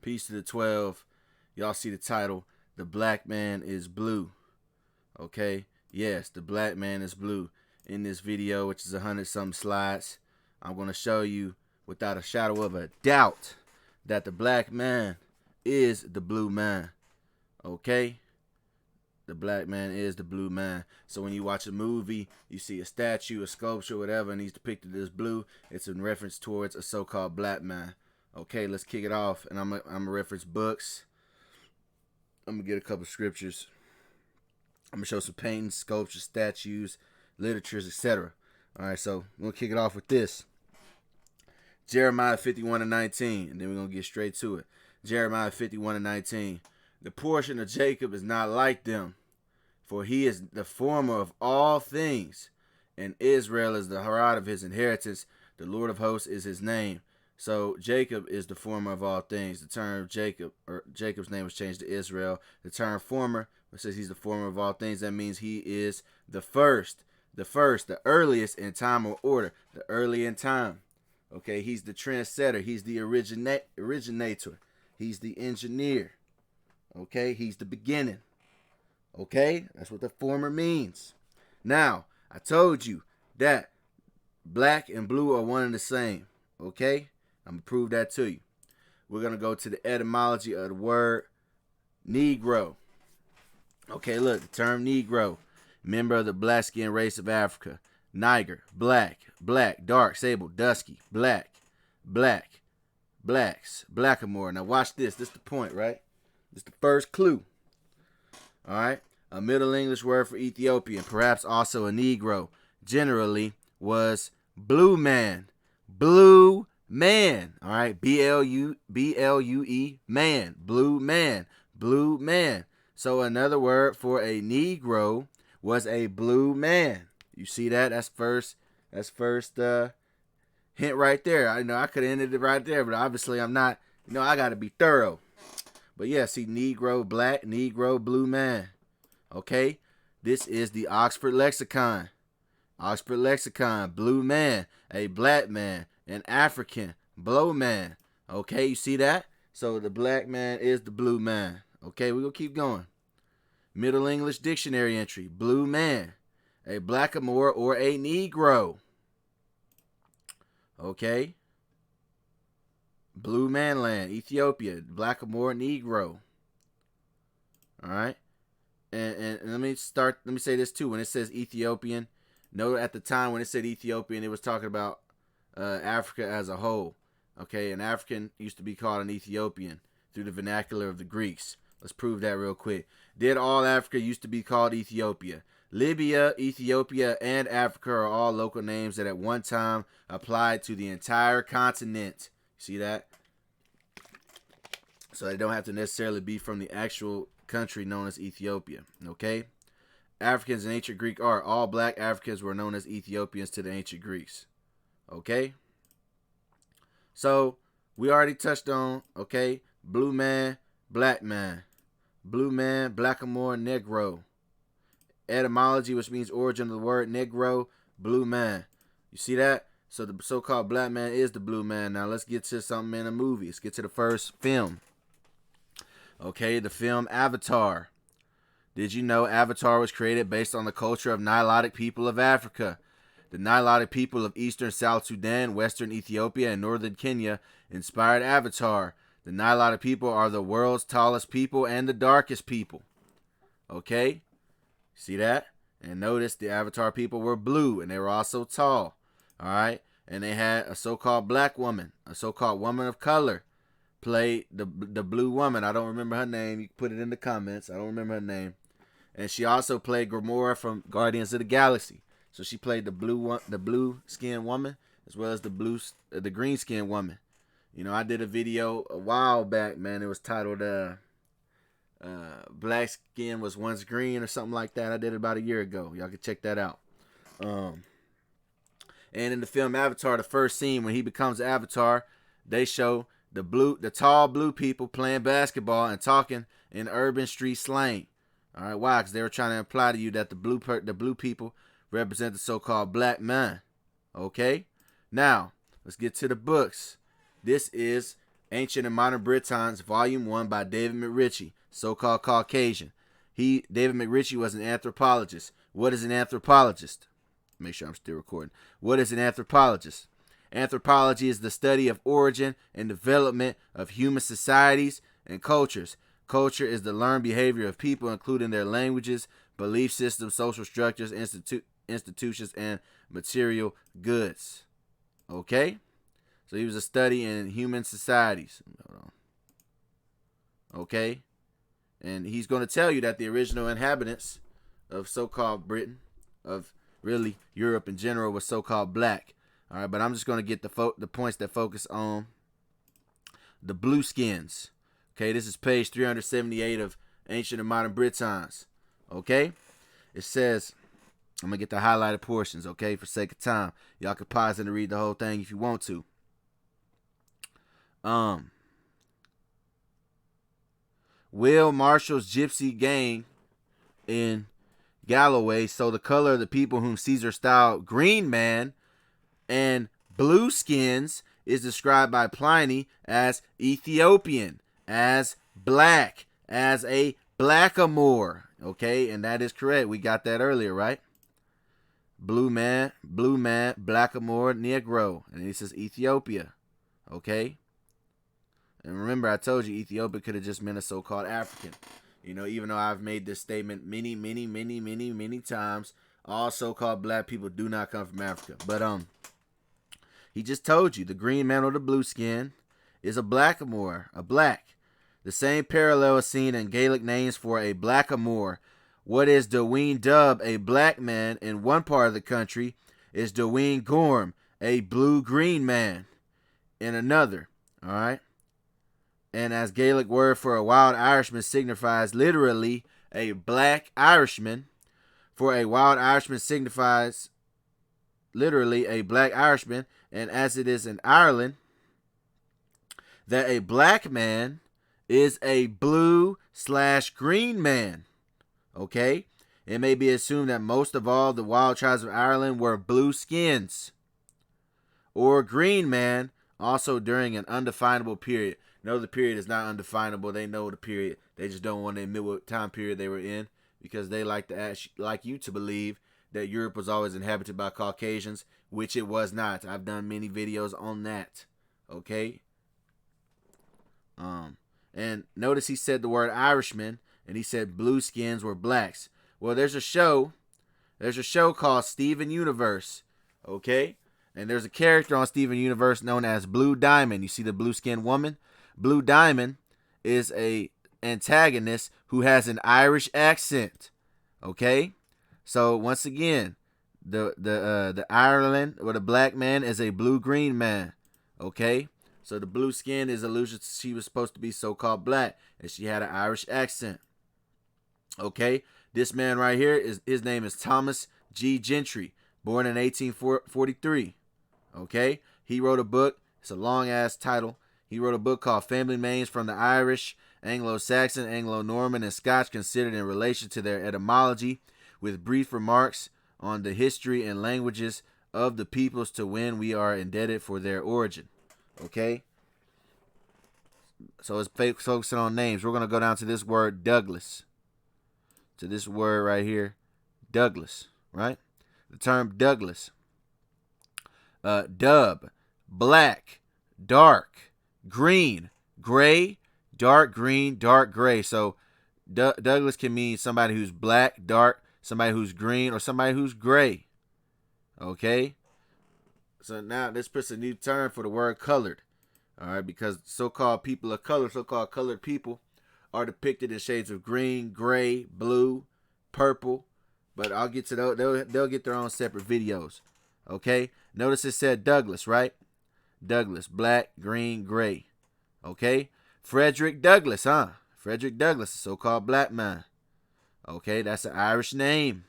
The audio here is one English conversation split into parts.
Peace to the 12. Y'all see the title, The Black Man is Blue. Okay? Yes, the black man is blue. In this video, which is 100-something slides, I'm going to show you without a shadow of a doubt that the black man is the blue man. Okay? The black man is the blue man. So when you watch a movie, you see a statue, a sculpture, whatever, and he's depicted as blue, it's in reference towards a so-called black man. Okay, let's kick it off. And I'm gonna reference books. I'm gonna get a couple scriptures. I'm gonna show some paintings, sculptures, statues, literatures, etc. All right, so we're gonna kick it off with this. Jeremiah 51:19, and then we're gonna get straight to it. Jeremiah 51:19. The portion of Jacob is not like them, for he is the former of all things, and Israel is the herod of his inheritance. The Lord of hosts is his name. So Jacob is the former of all things. The term Jacob, or Jacob's name was changed to Israel. The term former, it says he's the former of all things. That means he is the first, the earliest in time or order, the early in time. Okay, he's the trendsetter. He's the originator. He's the engineer. Okay, he's the beginning. Okay, that's what the former means. Now, I told you that black and blue are one and the same. Okay, I'm going to prove that to you. We're going to go to the etymology of the word negro. Okay, look, the term negro, member of the black skin race of Africa. Niger, black, dark, sable, dusky, black, blacks, blackamoor. Now watch this. This is the point, right? This is the first clue. All right. A Middle English word for Ethiopian, perhaps also a negro, generally was blue man. Blue man. All right. B-L-U-E, man. Blue man. Blue man. So another word for a negro was a blue man. You see that? That's first hint right there. I know I could have ended it right there, but obviously I'm not. You know, I got to be thorough. But yeah, see, negro, black, negro, blue man. Okay? This is the Oxford Lexicon. Oxford Lexicon, blue man, a black man, an African, blow man. Okay, you see that? So the black man is the blue man. Okay, we're going to keep going. Middle English Dictionary entry, blue man, a blackamoor or a negro. Okay? Blue man land, Ethiopia, blackamoor, negro. All right? And let me say this too. When it says Ethiopian, note at the time when it said Ethiopian, it was talking about Africa as a whole. Okay, an African used to be called an Ethiopian through the vernacular of the Greeks. Let's prove that real quick. Did all Africa used to be called Ethiopia? Libya, Ethiopia, and Africa are all local names that at one time applied to the entire continent. See that? So they don't have to necessarily be from the actual country known as Ethiopia. Okay? Africans in ancient Greek art. All black Africans were known as Ethiopians to the ancient Greeks. Okay? So, we already touched on, okay, blue man, black man. Blue man, blackamoor, negro. Etymology, which means origin of the word, negro, blue man. You see that? So the so-called black man is the blue man. Now let's get to something in a movie. Let's get to the first film. Okay, the film Avatar. Did you know Avatar was created based on the culture of Nilotic people of Africa? The Nilotic people of eastern South Sudan, western Ethiopia, and northern Kenya inspired Avatar. The Nilotic people are the world's tallest people and the darkest people. Okay? See that? And notice the Avatar people were blue and they were also tall. All right? And they had a so-called black woman, a so-called woman of color, played the blue woman. I don't remember her name. You can put it in the comments. I don't remember her name. And she also played Gamora from Guardians of the Galaxy. So she played the blue skinned woman as well as the green skinned woman. You know, I did a video a while back, man. It was titled Black Skin Was Once Green or something like that. I did it about a year ago. Y'all can check that out. And in the film Avatar, the first scene when he becomes Avatar, they show the tall blue people playing basketball and talking in urban street slang. All right, why? Because they were trying to imply to you that the blue people represent the so-called black man. Okay? Now, let's get to the books. This is Ancient and Modern Britons, Volume 1 by David McRitchie, so-called Caucasian. David McRitchie was an anthropologist. What is an anthropologist? Make sure I'm still recording. What is an anthropologist? Anthropology is the study of origin and development of human societies and cultures. Culture is the learned behavior of people, including their languages, belief systems, social structures, institutions, and material goods. Okay? So he was a study in human societies. Okay? And he's going to tell you that the original inhabitants of so-called Britain, of really Europe in general, was so-called black. All right, but I'm just going to get the points that focus on the blueskins. Okay, this is page 378 of Ancient and Modern Britons. Okay, it says, I'm going to get the highlighted portions, okay, for sake of time. Y'all can pause and read the whole thing if you want to. Will Marshall's gypsy gang in Galloway, so the color of the people whom Caesar styled green man and blueskins is described by Pliny as Ethiopian, as black, as a blackamoor. Okay, and that is correct. We got that earlier, right? Blue man, blackamoor, negro. And he says Ethiopia. Okay? And remember, I told you Ethiopia could have just meant a so-called African. You know, even though I've made this statement many times, all so-called black people do not come from Africa. But he just told you the green man or the blue skin is a blackamoor, a black. The same parallel is seen in Gaelic names for a blackamoor. What is Dwayne Dub, a black man in one part of the country, is Dwayne Gorm, a blue-green man in another. All right? And as Gaelic word for a wild Irishman signifies literally a black Irishman, for a wild Irishman signifies literally a black Irishman, and as it is in Ireland, that a black man is a blue/green man. Okay? It may be assumed that most of all the wild tribes of Ireland were blue skins or green man, also during an undefinable period. No, the period is not undefinable. They know the period. They just don't want to admit what time period they were in, because they like you to believe that Europe was always inhabited by Caucasians, which it was not. I've done many videos on that. Okay? And notice he said the word Irishman, and he said blueskins were blacks. Well, there's a show called Steven Universe. Okay? And there's a character on Steven Universe known as Blue Diamond. You see the blue skinned woman? Blue Diamond is a antagonist who has an Irish accent. Okay? So once again, the Ireland or the black man is a blue-green man. Okay? So the blue skin is allusion to she was supposed to be so-called black, and she had an Irish accent. Okay? This man right here, his name is Thomas G. Gentry, born in 1843. Okay? He wrote a book. It's a long-ass title. He wrote a book called Family Names from the Irish, Anglo-Saxon, Anglo-Norman, and Scotch considered in relation to their etymology, with brief remarks on the history and languages of the peoples to when we are indebted for their origin. Okay? So it's focusing on names. We're going to go down to this word Douglas. To this word right here, Douglas, right? The term Douglas. Dub, black, dark, green, gray, dark green, dark gray. So Douglas can mean somebody who's black, dark, somebody who's green, or somebody who's gray. Okay? So now this puts a new term for the word colored. All right, because so-called people of color, so-called colored people, are depicted in shades of green, gray, blue, purple. But I'll get to those. They'll get their own separate videos. Okay? Notice it said Douglas, right? Douglas, black, green, gray. Okay? Frederick Douglass, huh? Frederick Douglass, a so-called black man. Okay, that's an Irish name.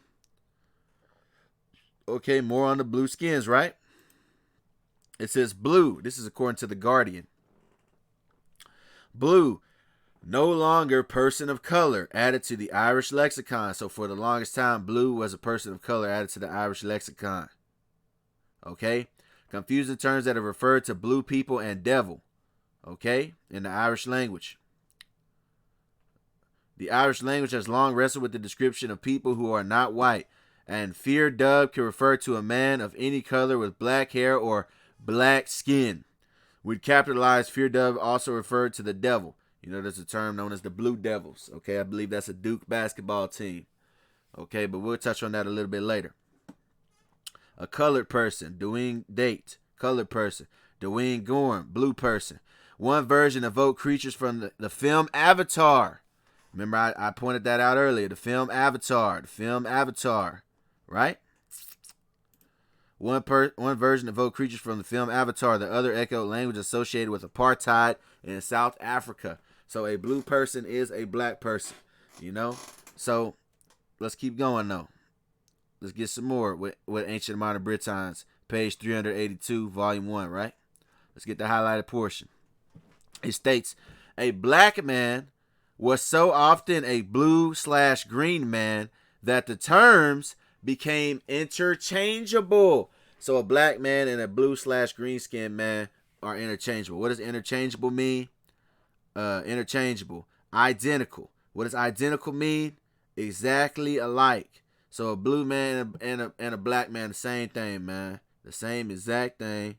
Okay, more on the blue skins, right? It says blue. This is according to The Guardian. Blue, no longer person of color, added to the Irish lexicon. So for the longest time, blue was a person of color added to the Irish lexicon. Okay? Confusing terms that have referred to blue people and devil. okay, in the Irish language. The Irish language has long wrestled with the description of people who are not white, and fear dub can refer to a man of any color with black hair or black skin. With capitalized, fear dub also referred to the devil. You know, there's a term known as the Blue Devils. Okay, I believe that's a Duke basketball team. Okay, but we'll touch on that a little bit later. A colored person, Dwayne Date, colored person. Dwayne Gorham, blue person. One version evoked creatures from the film Avatar. Remember, I pointed that out earlier. The film Avatar. Right? One version evoked creatures from the film Avatar. The other echoed language associated with apartheid in South Africa. So a blue person is a black person. You know? So let's keep going, though. Let's get some more with Ancient Modern Britons. Page 382, Volume 1, right? Let's get the highlighted portion. It states, a black man was so often a blue/green man that the terms became interchangeable. So a black man and a blue/green skinned man are interchangeable. What does interchangeable mean? Interchangeable. Identical. What does identical mean? Exactly alike. So a blue man and a black man, the same thing, man. The same exact thing,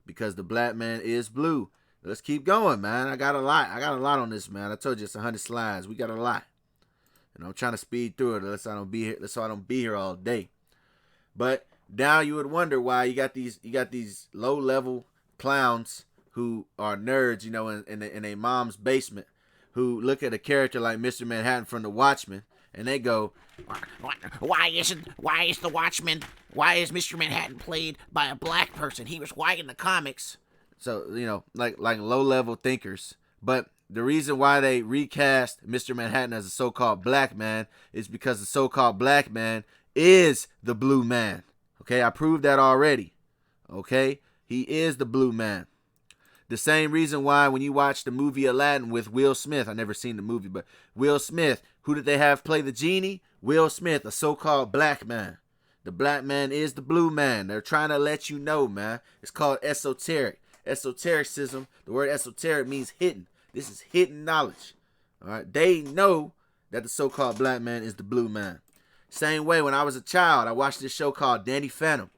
because the black man is blue. Let's keep going, man. I got a lot on this, man. I told you it's 100 slides. We got a lot. And I'm trying to speed through it so I don't be here all day. But now you would wonder why you got these low-level clowns who are nerds, you know, in a mom's basement, who look at a character like Mr. Manhattan from The Watchmen, and they go, why is Mr. Manhattan played by a black person? He was white in the comics. So, you know, like low-level thinkers. But the reason why they recast Mr. Manhattan as a so-called black man is because the so-called black man is the blue man. Okay, I proved that already. Okay, he is the blue man. The same reason why when you watch the movie Aladdin with Will Smith, I never seen the movie, but Will Smith, who did they have play the genie? Will Smith, a so-called black man. The black man is the blue man. They're trying to let you know, man. It's called esoteric. Esotericism, the word esoteric means hidden. This is hidden knowledge. All right, they know that the so-called black man is the blue man. Same way, when I was a child, I watched this show called Danny Phantom.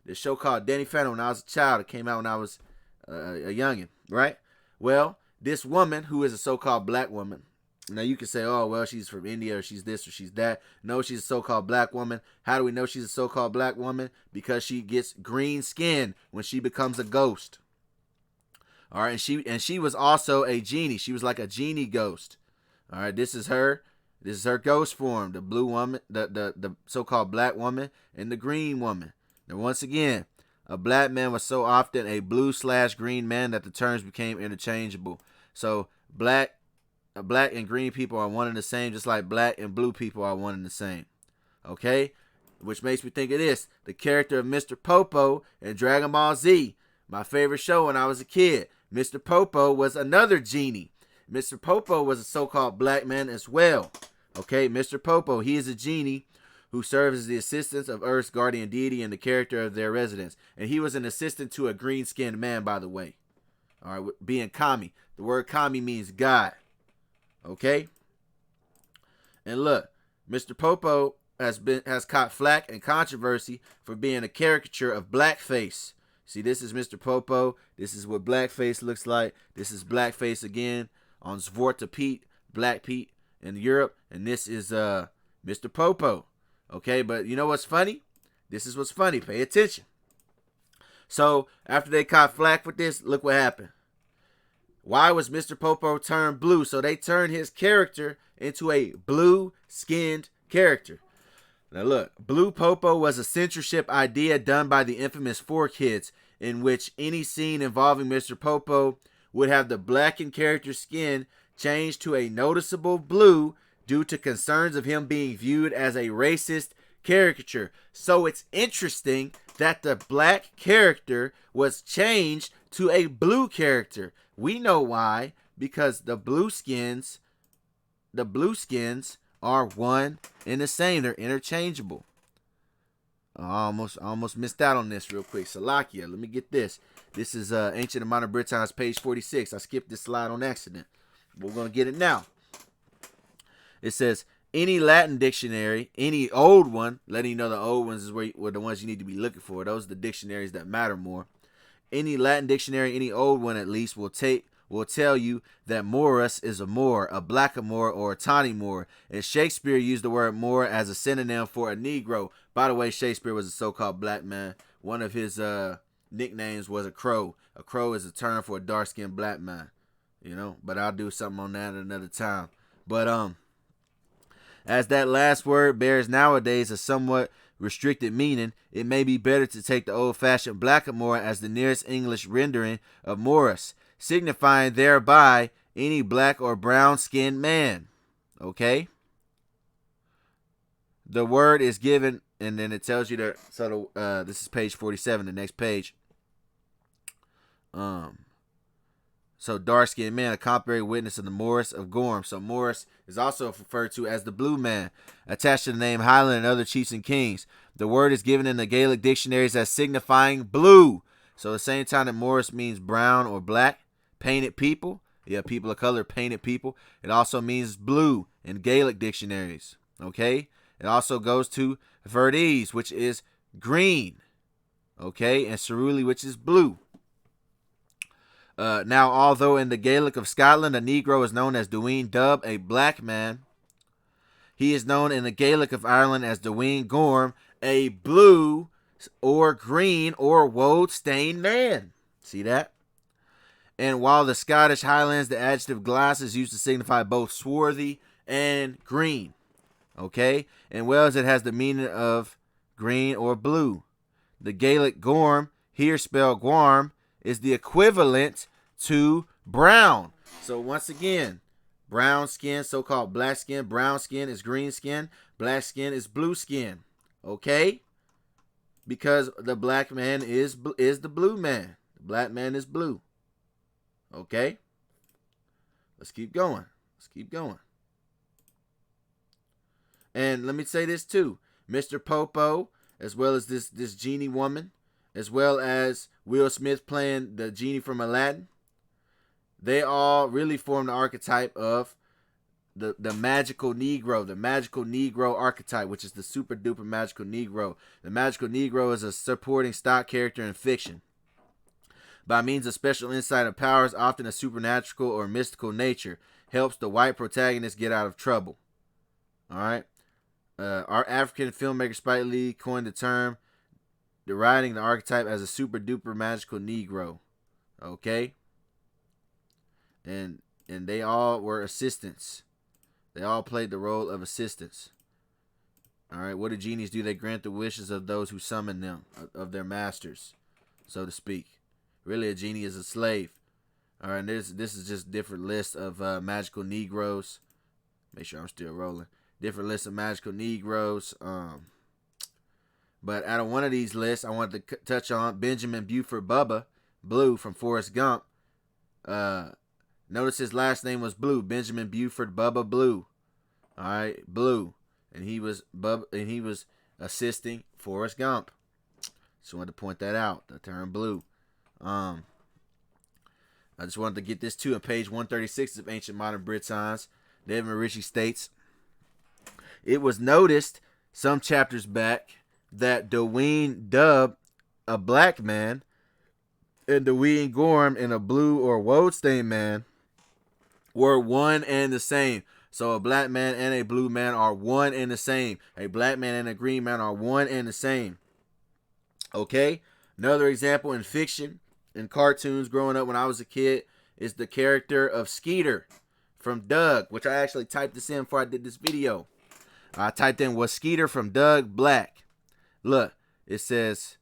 This show called Danny Phantom when I was a child. It came out when I was a youngin', right? Well, this woman who is a so-called black woman. Now you can say, oh, well, she's from India or she's this or she's that. No, she's a so-called black woman. How do we know she's a so-called black woman? Because she gets green skin when she becomes a ghost. All right, and she was also a genie. She was like a genie ghost. All right, this is her ghost form, the blue woman, the so-called black woman, and the green woman. Now, once again, a black man was so often a blue/green man that the terms became interchangeable. So black and green people are one and the same, just like black and blue people are one and the same. Okay? Which makes me think of this. The character of Mr. Popo in Dragon Ball Z. My favorite show when I was a kid. Mr. Popo was another genie. Mr. Popo was a so-called black man as well. Okay? Mr. Popo, he is a genie who serves as the assistant of Earth's guardian deity and the character of their residence. And he was an assistant to a green-skinned man, by the way. All right, being Kami. The word Kami means God. Okay? And look, Mr. Popo has caught flack and controversy for being a caricature of blackface. See, this is Mr. Popo. This is what blackface looks like. This is blackface again on Zwarte Piet, Black Pete in Europe. And this is Mr. Popo. Okay, but you know what's funny? This is what's funny. Pay attention. So, after they caught flack with this, look what happened. Why was Mr. Popo turned blue? So they turned his character into a blue-skinned character. Now look, Blue Popo was a censorship idea done by the infamous 4Kids, in which any scene involving Mr. Popo would have the blackened character's skin changed to a noticeable blue due to concerns of him being viewed as a racist caricature. So it's interesting that the black character was changed to a blue character. We know why, because the blue skins are one and the same. They're interchangeable. I almost missed out on this real quick. Salakia, let me get this. This is Ancient and Modern Britons, page 46. I skipped this slide on accident. We're going to get it now. It says, any Latin dictionary, any old one, letting you know the old ones is where the ones you need to be looking for. Those are the dictionaries that matter more. Any Latin dictionary, any old one at least, will tell you that Morus is a Moor, a blackamoor, or a tawny Moor. And Shakespeare used the word Moor as a synonym for a Negro. By the way, Shakespeare was a so-called black man. One of his nicknames was a crow. A crow is a term for a dark-skinned black man. You know, but I'll do something on that another time. But as that last word bears nowadays a somewhat restricted meaning, it may be better to take the old-fashioned blackamoor as the nearest English rendering of Morus, signifying thereby any black or brown-skinned man. Okay? The word is given, and then it tells you that. So this is page 47, the next page. So dark-skinned man, a contemporary witness of the Morris of Gorm. So Morris is also referred to as the blue man, attached to the name Highland and other chiefs and kings. The word is given in the Gaelic dictionaries as signifying blue. So at the same time that Morris means brown or black, painted people, people of color, painted people, it also means blue in Gaelic dictionaries. Okay? It also goes to Verdese, which is green. Okay? And Ceruli, which is blue. Now, although in the Gaelic of Scotland, a Negro is known as Dwayne Dub, a black man, he is known in the Gaelic of Ireland as Dwayne Gorm, a blue or green or woad-stained man. See that? And while the Scottish Highlands, the adjective glass is used to signify both swarthy and green. Okay? In Wales, it has the meaning of green or blue. The Gaelic Gorm, here spelled Guarm, is the equivalent to brown. So once again, brown skin, so-called black skin. Brown skin is green skin. Black skin is blue skin. Okay? Because the black man is the blue man. The black man is blue. Okay? Let's keep going. Let's keep going. And let me say this too. Mr. Popo, as well as this genie woman, as well as Will Smith playing the genie from Aladdin, they all really form the archetype of the magical Negro, the magical Negro archetype, which is the super duper magical Negro. The magical Negro is a supporting stock character in fiction. By means of special insight or powers, often a supernatural or mystical nature, helps the white protagonist get out of trouble. All right. Our African filmmaker Spike Lee coined the term, deriding the archetype as a super duper magical Negro. Okay? And they all were assistants. They all played the role of assistants. Alright, what do genies do? They grant the wishes of those who summon them, of their masters, so to speak. Really, a genie is a slave. Alright, this is just different lists of magical Negroes. Make sure I'm still rolling. Different lists of magical Negroes. But out of one of these lists, I wanted to touch on Benjamin Buford Bubba, Blue, from Forrest Gump. Notice his last name was Blue. Benjamin Buford Bubba Blue. All right, Blue, and he was assisting Forrest Gump. Just wanted to point that out. The term Blue. I just wanted to get this too. On page 136 of Ancient Modern Britons, David Ritchie states, it was noticed some chapters back that Dwayne Dub, a black man, and Dwayne Gorm, and a blue or woad-stained man, were one and the same. So a black man and a blue man are one and the same. A black man and a green man are one and the same. Okay? Another example in fiction, in cartoons growing up when I was a kid, is the character of Skeeter from Doug, which I actually typed this in before I did this video. I typed in, was Skeeter from Doug black? Look, it says,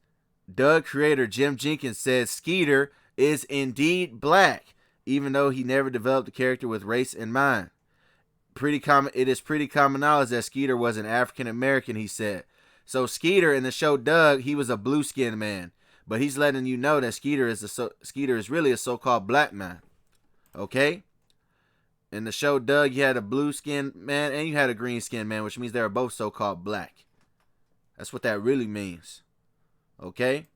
Doug creator Jim Jenkins says Skeeter is indeed black, even though he never developed a character with race in mind. It is pretty common knowledge that Skeeter was an African American, he said. So Skeeter in the show Doug, he was a blue skinned man, but he's letting you know that Skeeter is really a so-called black man. Okay? In the show Doug, you had a blue skinned man and you had a green skinned man, which means they were both so-called black. That's what that really means. Okay?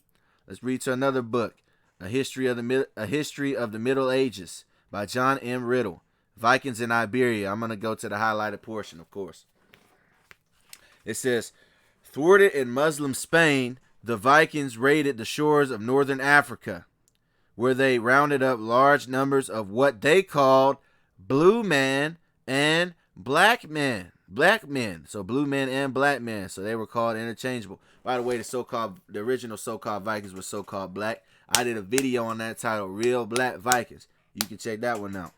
Let's read to another book. A History of the Middle Ages by John M. Riddle. Vikings in Iberia. I'm going to go to the highlighted portion, of course. It says, thwarted in Muslim Spain, the Vikings raided the shores of northern Africa, where they rounded up large numbers of what they called blue man and black men. Black men. So blue men and black men. So they were called interchangeable. By the way, the original so-called Vikings were so-called black. I did a video on that titled Real Black Vikings. You can check that one out.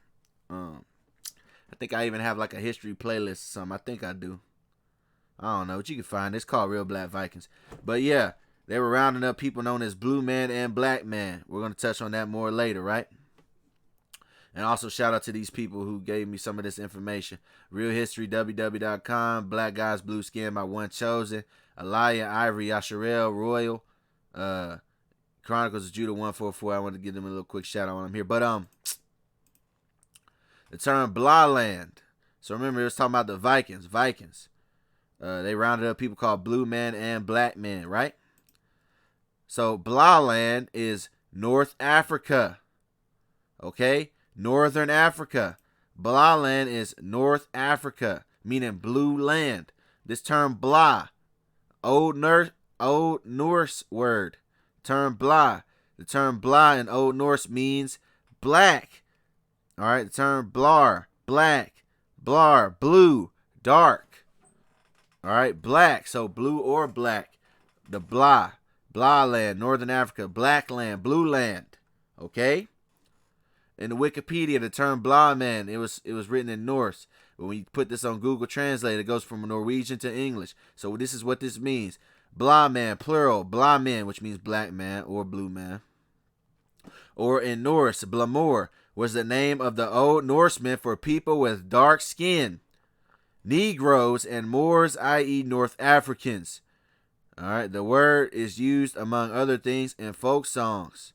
I think I even have like a history playlist or something. I think I do. I don't know, but you can find it. It's called Real Black Vikings. But yeah, they were rounding up people known as blue man and black man. We're going to touch on that more later, right? And also shout out to these people who gave me some of this information. Real History, www.com. Black Guys, Blue Skin by One Chosen. Alaya, Ivory, Yasharel, Royal. Chronicles of Judah 144. I want to give them a little quick shout out while I'm here. But the term blah land. So remember, it was talking about the Vikings. They rounded up people called blue men and black men, right? So blah land is North Africa. Okay? Northern Africa. Blah land is North Africa, meaning blue land. This term blah, Old Norse word. Term blah. The term blah in Old Norse means black. All right, the term blar, black, blar, blue, dark. All right, black, so blue or black. The blah land, Northern Africa, black land, blue land. Okay? In the Wikipedia, the term blah man, it was written in Norse. But when you put this on Google Translate, it goes from Norwegian to English. So this is what this means. Blah man, plural, blah men, which means black man or blue man. Or in Norse, blamor was the name of the Old Norsemen for people with dark skin. Negroes and Moors, i.e. North Africans. All right, the word is used among other things in folk songs.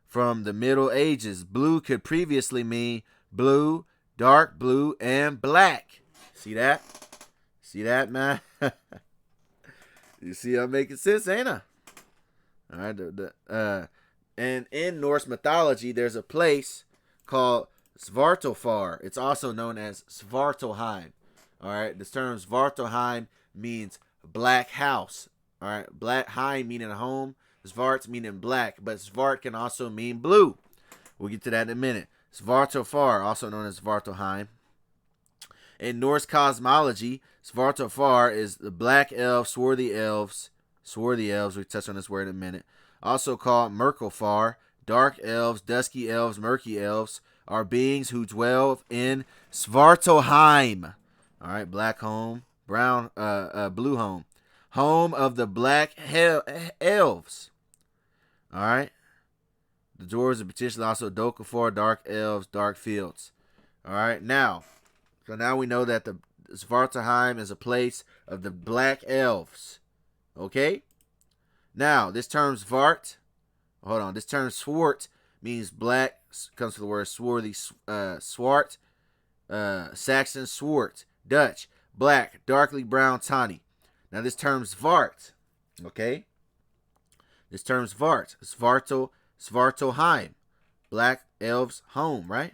From the Middle Ages, blue could previously mean blue, dark blue, and black. See that? See that, man? You see I'm making sense, ain't I? All right, and in Norse mythology, there's a place called Svartalfar. It's also known as Svartalheim. All right, this term Svartalheim means black house. All right, black heim meaning home, Svart meaning black, but Svart can also mean blue. We'll get to that in a minute. Svartalfar, also known as Svartalheim. In Norse cosmology, Svartalfar is the black elves, swarthy elves, we'll touch on this word in a minute, also called Merkelfar. Dark elves, dusky elves, murky elves are beings who dwell in Svartalheim. All right, black home, brown, blue home. Home of the black elves. All right. The dwarves are potentially also Dokafar, dark elves, dark fields. All right. So now we know that the Svartalheim is a place of the black elves. Okay. Now this term Svart. Hold on. This term swart means black. Comes from the word swarthy. Swart. Saxon swart. Dutch. Black. Darkly brown. Tawny. Now this term Svart. Okay. This term Svart. Svartalheim. Black elves home, right?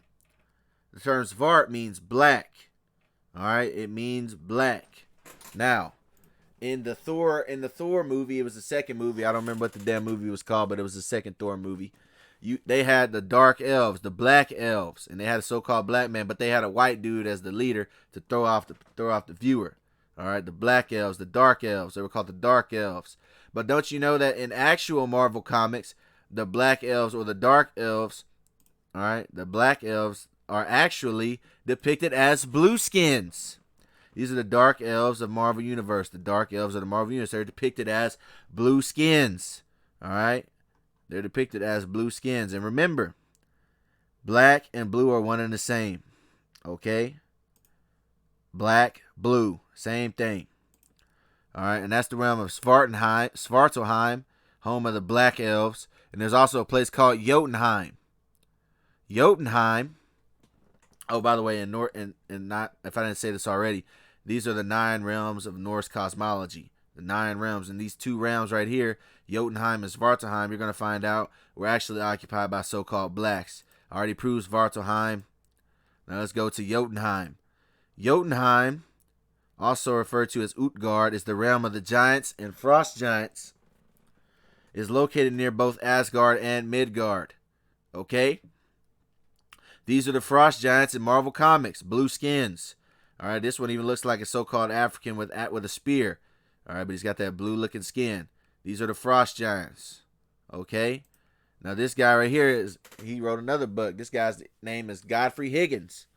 The term Svart means black. All right. It means black. Now, in the Thor movie, it was the second movie. I don't remember what the damn movie was called, but it was the second Thor movie. They had the dark elves, the black elves, and they had a so-called black man, but they had a white dude as the leader to throw off the viewer. All right, the black elves, the dark elves. They were called the dark elves. But don't you know that in actual Marvel comics, the black elves or the dark elves, all right, the black elves are actually depicted as blue skins. These are the dark elves of Marvel Universe. The dark elves of the Marvel Universe. They're depicted as blue skins. All right? They're depicted as blue skins. And remember, black and blue are one and the same. Okay? Black, blue. Same thing. All right? And that's the realm of Svartalheim, home of the black elves. And there's also a place called Jotunheim. Jotunheim. Oh, by the way, if I didn't say this already, these are the 9 realms of Norse cosmology. The 9 realms. And these 2 realms right here, Jotunheim and Svartalheim, you're going to find out were actually occupied by so-called blacks. I already proved Svartalheim. Now let's go to Jotunheim. Jotunheim, also referred to as Utgard, is the realm of the giants and frost giants. Is located near both Asgard and Midgard. Okay? These are the frost giants in Marvel Comics. Blue skins. Alright, this one even looks like a so-called African with a spear. Alright, but he's got that blue looking skin. These are the frost giants. Okay? Now this guy right here, he wrote another book. This guy's name is Godfrey Higgins.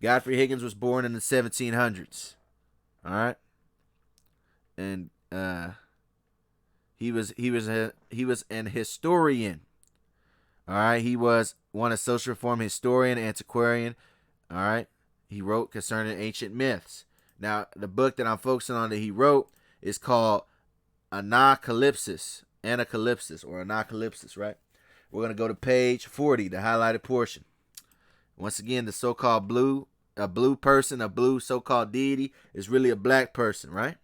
Godfrey Higgins was born in the 1700s. Alright? And he was an historian. Alright, he was a social reform historian, antiquarian. Alright, he wrote concerning ancient myths. Now, the book that I'm focusing on that he wrote is called Anacalypsis, right? We're going to go to page 40, the highlighted portion. Once again, the so-called a blue person, a blue so-called deity is really a black person, right?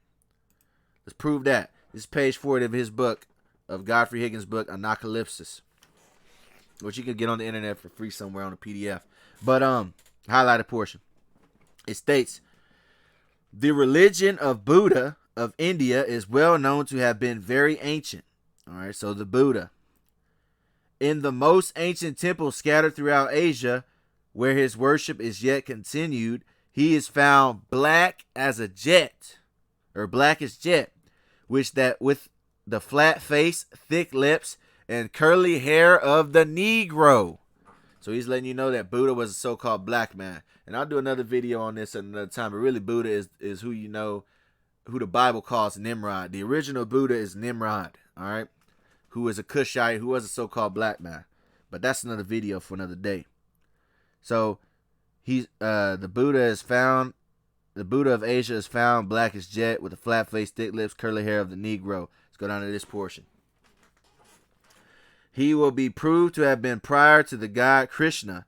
Let's prove that. This is page 40 of his book, of Godfrey Higgins' book, Anacalypsis, which you can get on the internet for free somewhere on a PDF. But highlighted portion. It states, the religion of Buddha of India is well known to have been very ancient. All right, so the Buddha. In the most ancient temples scattered throughout Asia, where his worship is yet continued, he is found black as jet, which that with the flat face, thick lips, and curly hair of the Negro. So he's letting you know that Buddha was a so-called black man. And I'll do another video on this at another time. But really, Buddha is who you know, who the Bible calls Nimrod. The original Buddha is Nimrod, all right? Who is a Cushite, who was a so-called black man. But that's another video for another day. So the Buddha of Asia is found black as jet with a flat face, thick lips, curly hair of the Negro. Let's go down to this portion. He will be proved to have been prior to the god Krishna.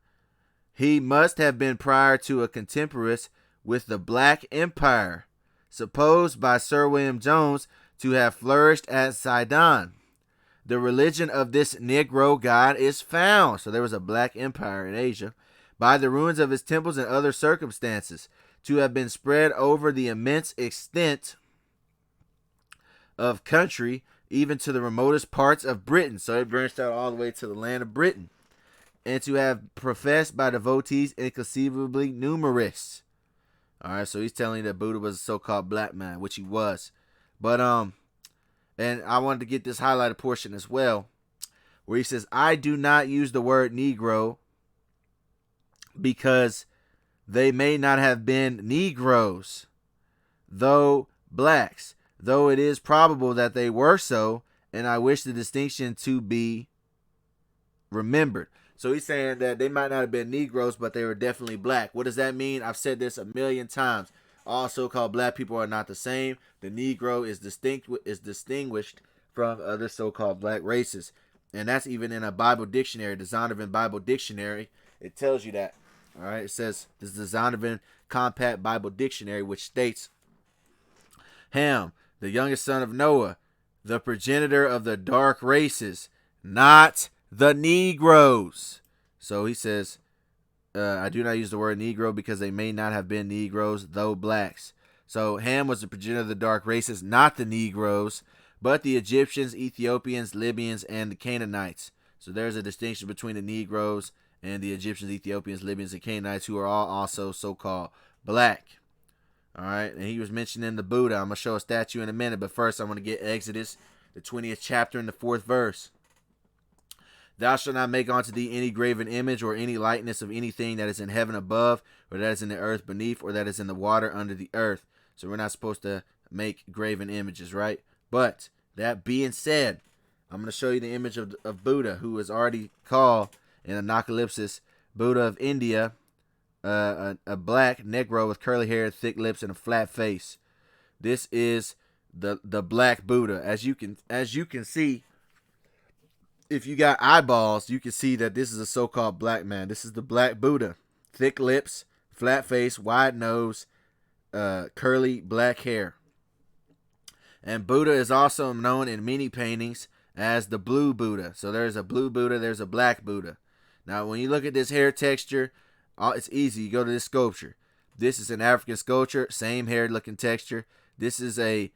He must have been prior to a contemporaneous with the Black Empire, supposed by Sir William Jones to have flourished at Sidon. The religion of this Negro god is found. So there was a Black Empire in Asia. By the ruins of his temples and other circumstances, to have been spread over the immense extent of country, even to the remotest parts of Britain. So it branched out all the way to the land of Britain. And to have professed by devotees inconceivably numerous. Alright, so he's telling you that Buddha was a so-called black man, which he was. But, and I wanted to get this highlighted portion as well, where he says, I do not use the word Negro because they may not have been Negroes, though blacks, though it is probable that they were so, and I wish the distinction to be remembered. So he's saying that they might not have been Negroes, but they were definitely black. What does that mean? I've said this a million times. All so-called black people are not the same. The Negro is distinguished from other so-called black races. And that's even in a Bible dictionary, the Zondervan Bible Dictionary. It tells you that. All right, it says, this is the Zondervan Compact Bible Dictionary, which states, Ham, the youngest son of Noah, the progenitor of the dark races, not the Negroes. So he says, I do not use the word Negro because they may not have been Negroes, though blacks. So Ham was the progenitor of the dark races, not the Negroes, but the Egyptians, Ethiopians, Libyans, and the Canaanites. So there's a distinction between the Negroes and the Egyptians, Ethiopians, Libyans, and Canaanites, who are all also so-called black. All right, and he was mentioning the Buddha. I'm going to show a statue in a minute, but first I'm going to get Exodus, the 20th chapter and the 4th verse. Thou shalt not make unto thee any graven image or any likeness of anything that is in heaven above, or that is in the earth beneath, or that is in the water under the earth. So we're not supposed to make graven images, right? But that being said, I'm going to show you the image of Buddha, who is already called in Anacalypsis Buddha of India, a black Negro with curly hair, thick lips, and a flat face. This is the black Buddha. As you can see, if you got eyeballs, you can see that this is a so-called black man. This is the black Buddha. Thick lips, flat face, wide nose, curly black hair. And Buddha is also known in many paintings as the blue Buddha. So there's a blue Buddha, there's a black Buddha. Now, when you look at this hair texture, it's easy. You go to this sculpture. This is an African sculpture, same hair looking texture. This is a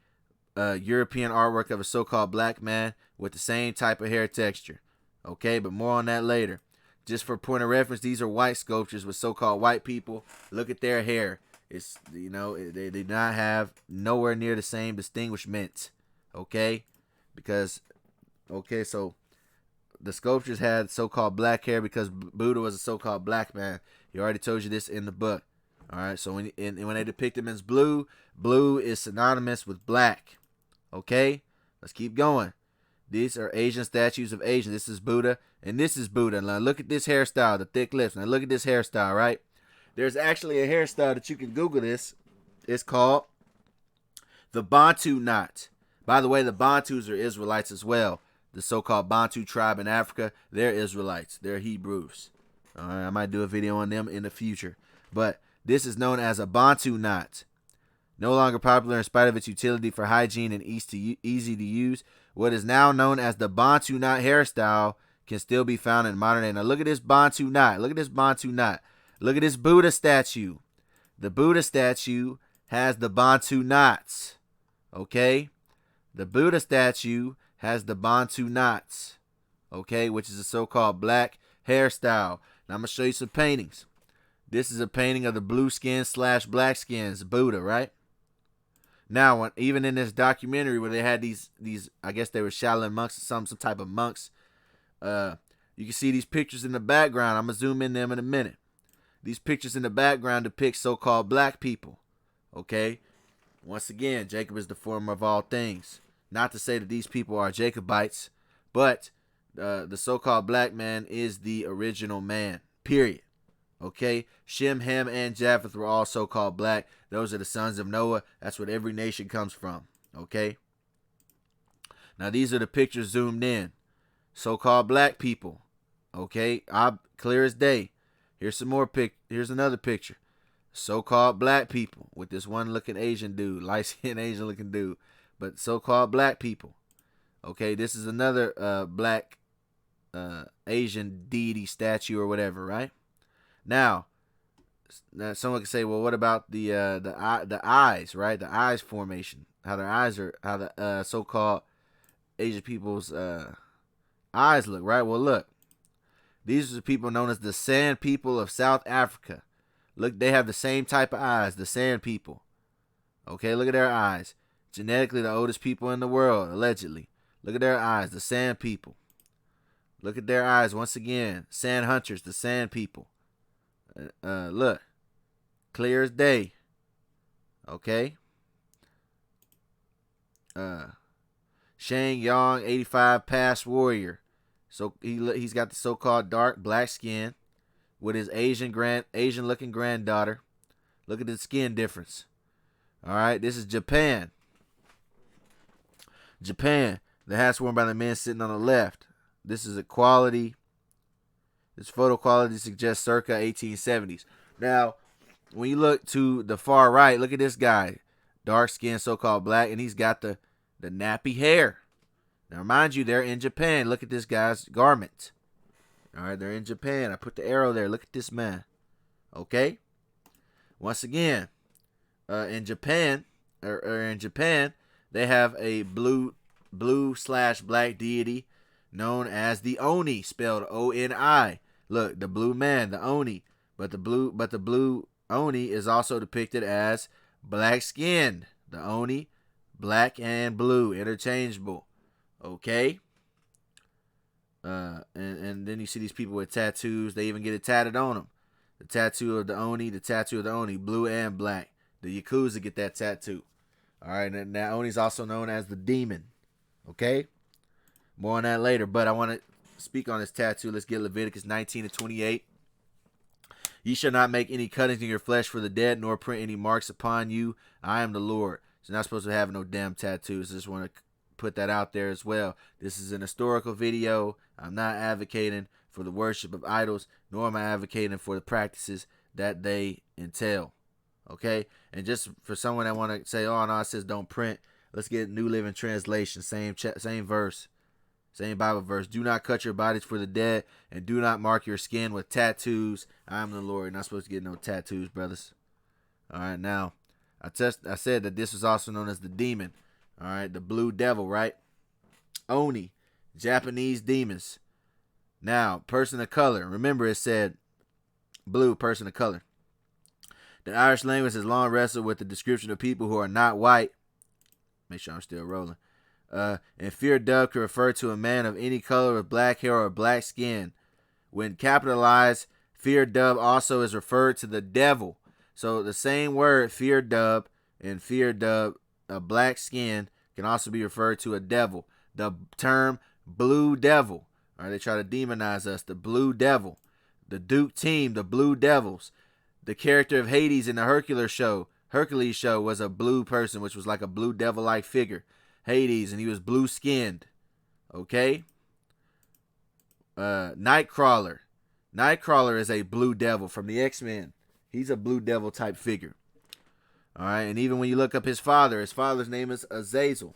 European artwork of a so-called black man with the same type of hair texture. Okay, but more on that later. Just for point of reference, these are white sculptures with so-called white people. Look at their hair. It's, you know, they do not have nowhere near the same distinguishment. Okay, because so the sculptures had so-called black hair because Buddha was a so-called black man. He already told you this in the book. All right, so when they depict him as blue, blue is synonymous with black. Okay, let's keep going. These are Asian statues of Asian. This is Buddha, and this is Buddha. Now look at this hairstyle, the thick lips. Now look at this hairstyle, right? There's actually a hairstyle that you can Google this. It's called the Bantu knot. By the way, the Bantus are Israelites as well. The so-called Bantu tribe in Africa, they're Israelites. They're Hebrews. All right, I might do a video on them in the future. But this is known as a Bantu knot. No longer popular in spite of its utility for hygiene and easy to use, what is now known as the Bantu knot hairstyle can still be found in modern day. Now look at this Bantu knot. Look at this Bantu knot. Look at this Buddha statue. The Buddha statue has the Bantu knots. Okay? The Buddha statue has the Bantu knots. Okay? Which is a so-called black hairstyle. Now I'm going to show you some paintings. This is a painting of the blue skin / black skins Buddha, right? Now, even in this documentary where they had these I guess they were Shaolin monks or some type of monks, you can see these pictures in the background. I'm going to zoom in them in a minute. These pictures in the background depict so-called black people. Okay? Once again, Jacob is the former of all things. Not to say that these people are Jacobites, but the so-called black man is the original man. Period. Okay? Shem, Ham, and Japheth were all so-called black. Those are the sons of Noah. That's what every nation comes from. Okay? Now, these are the pictures zoomed in. So-called black people. Okay? Clear as day. Here's some more Here's another picture. So-called black people with this one looking Asian dude. Light-skinned Asian looking dude. But so-called black people. Okay? This is another black Asian deity statue or whatever, right? Now, someone could say, well, what about the eyes, right? The eyes formation, how their eyes are, how the so-called Asian people's eyes look, right? Well, look, these are the people known as the Sand people of South Africa. Look, they have the same type of eyes, the Sand people. Okay, look at their eyes. Genetically, the oldest people in the world, allegedly. Look at their eyes, the Sand people. Look at their eyes once again, Sand hunters, the Sand people. Look, clear as day. Okay. Shang Yang, 85 past warrior. So he's got the so-called dark black skin with his Asian looking granddaughter. Look at the skin difference. All right, this is Japan. Japan, the hats worn by the men sitting on the left. This is a quality. This photo quality suggests circa 1870s. Now, when you look to the far right, look at this guy. Dark skin, so-called black, and he's got the nappy hair. Now, mind you, they're in Japan. Look at this guy's garment. All right, they're in Japan. I put the arrow there. Look at this man. Okay? Once again, in Japan, they have a blue / black deity known as the Oni, spelled O-N-I. Look, the blue man, the Oni. But the blue Oni is also depicted as black skinned. The Oni, black and blue, interchangeable. Okay? And then you see these people with tattoos. They even get it tatted on them. The tattoo of the Oni, blue and black. The Yakuza get that tattoo. All right, and that Oni's also known as the demon. Okay? More on that later, but I want to speak on this tattoo. Let's get Leviticus 19:28. Ye shall not make any cuttings in your flesh for the dead, nor print any marks upon you. I am the Lord. So you're not supposed to have no damn tattoos. I just want to put that out there as well. This is an historical video. I'm not advocating for the worship of idols, nor am I advocating for the practices that they entail. Okay? And just for someone that want to say, oh, no, it says don't print. Let's get New Living Translation. Same verse. Same Bible verse. Do not cut your bodies for the dead, and do not mark your skin with tattoos. I am the Lord. You're not supposed to get no tattoos, brothers. All right, now, I said that this was also known as the demon. All right, the blue devil, right? Oni, Japanese demons. Now, person of color. Remember, it said blue, person of color. The Irish language has long wrestled with the description of people who are not white. Make sure I'm still rolling. And fear dub can refer to a man of any color with black hair or black skin. When capitalized, fear dub also is referred to the devil. So the same word, fear dub, and fear dub, black skin, can also be referred to a devil. The term blue devil. All right, they try to demonize us. The blue devil. The Duke team, the Blue Devils. The character of Hades in the Hercules show was a blue person, which was like a blue devil-like figure. Hades, and he was blue-skinned. Okay? Nightcrawler. Nightcrawler is a blue devil from the X-Men. He's a blue devil type figure. All right, and even when you look up his father's name is Azazel.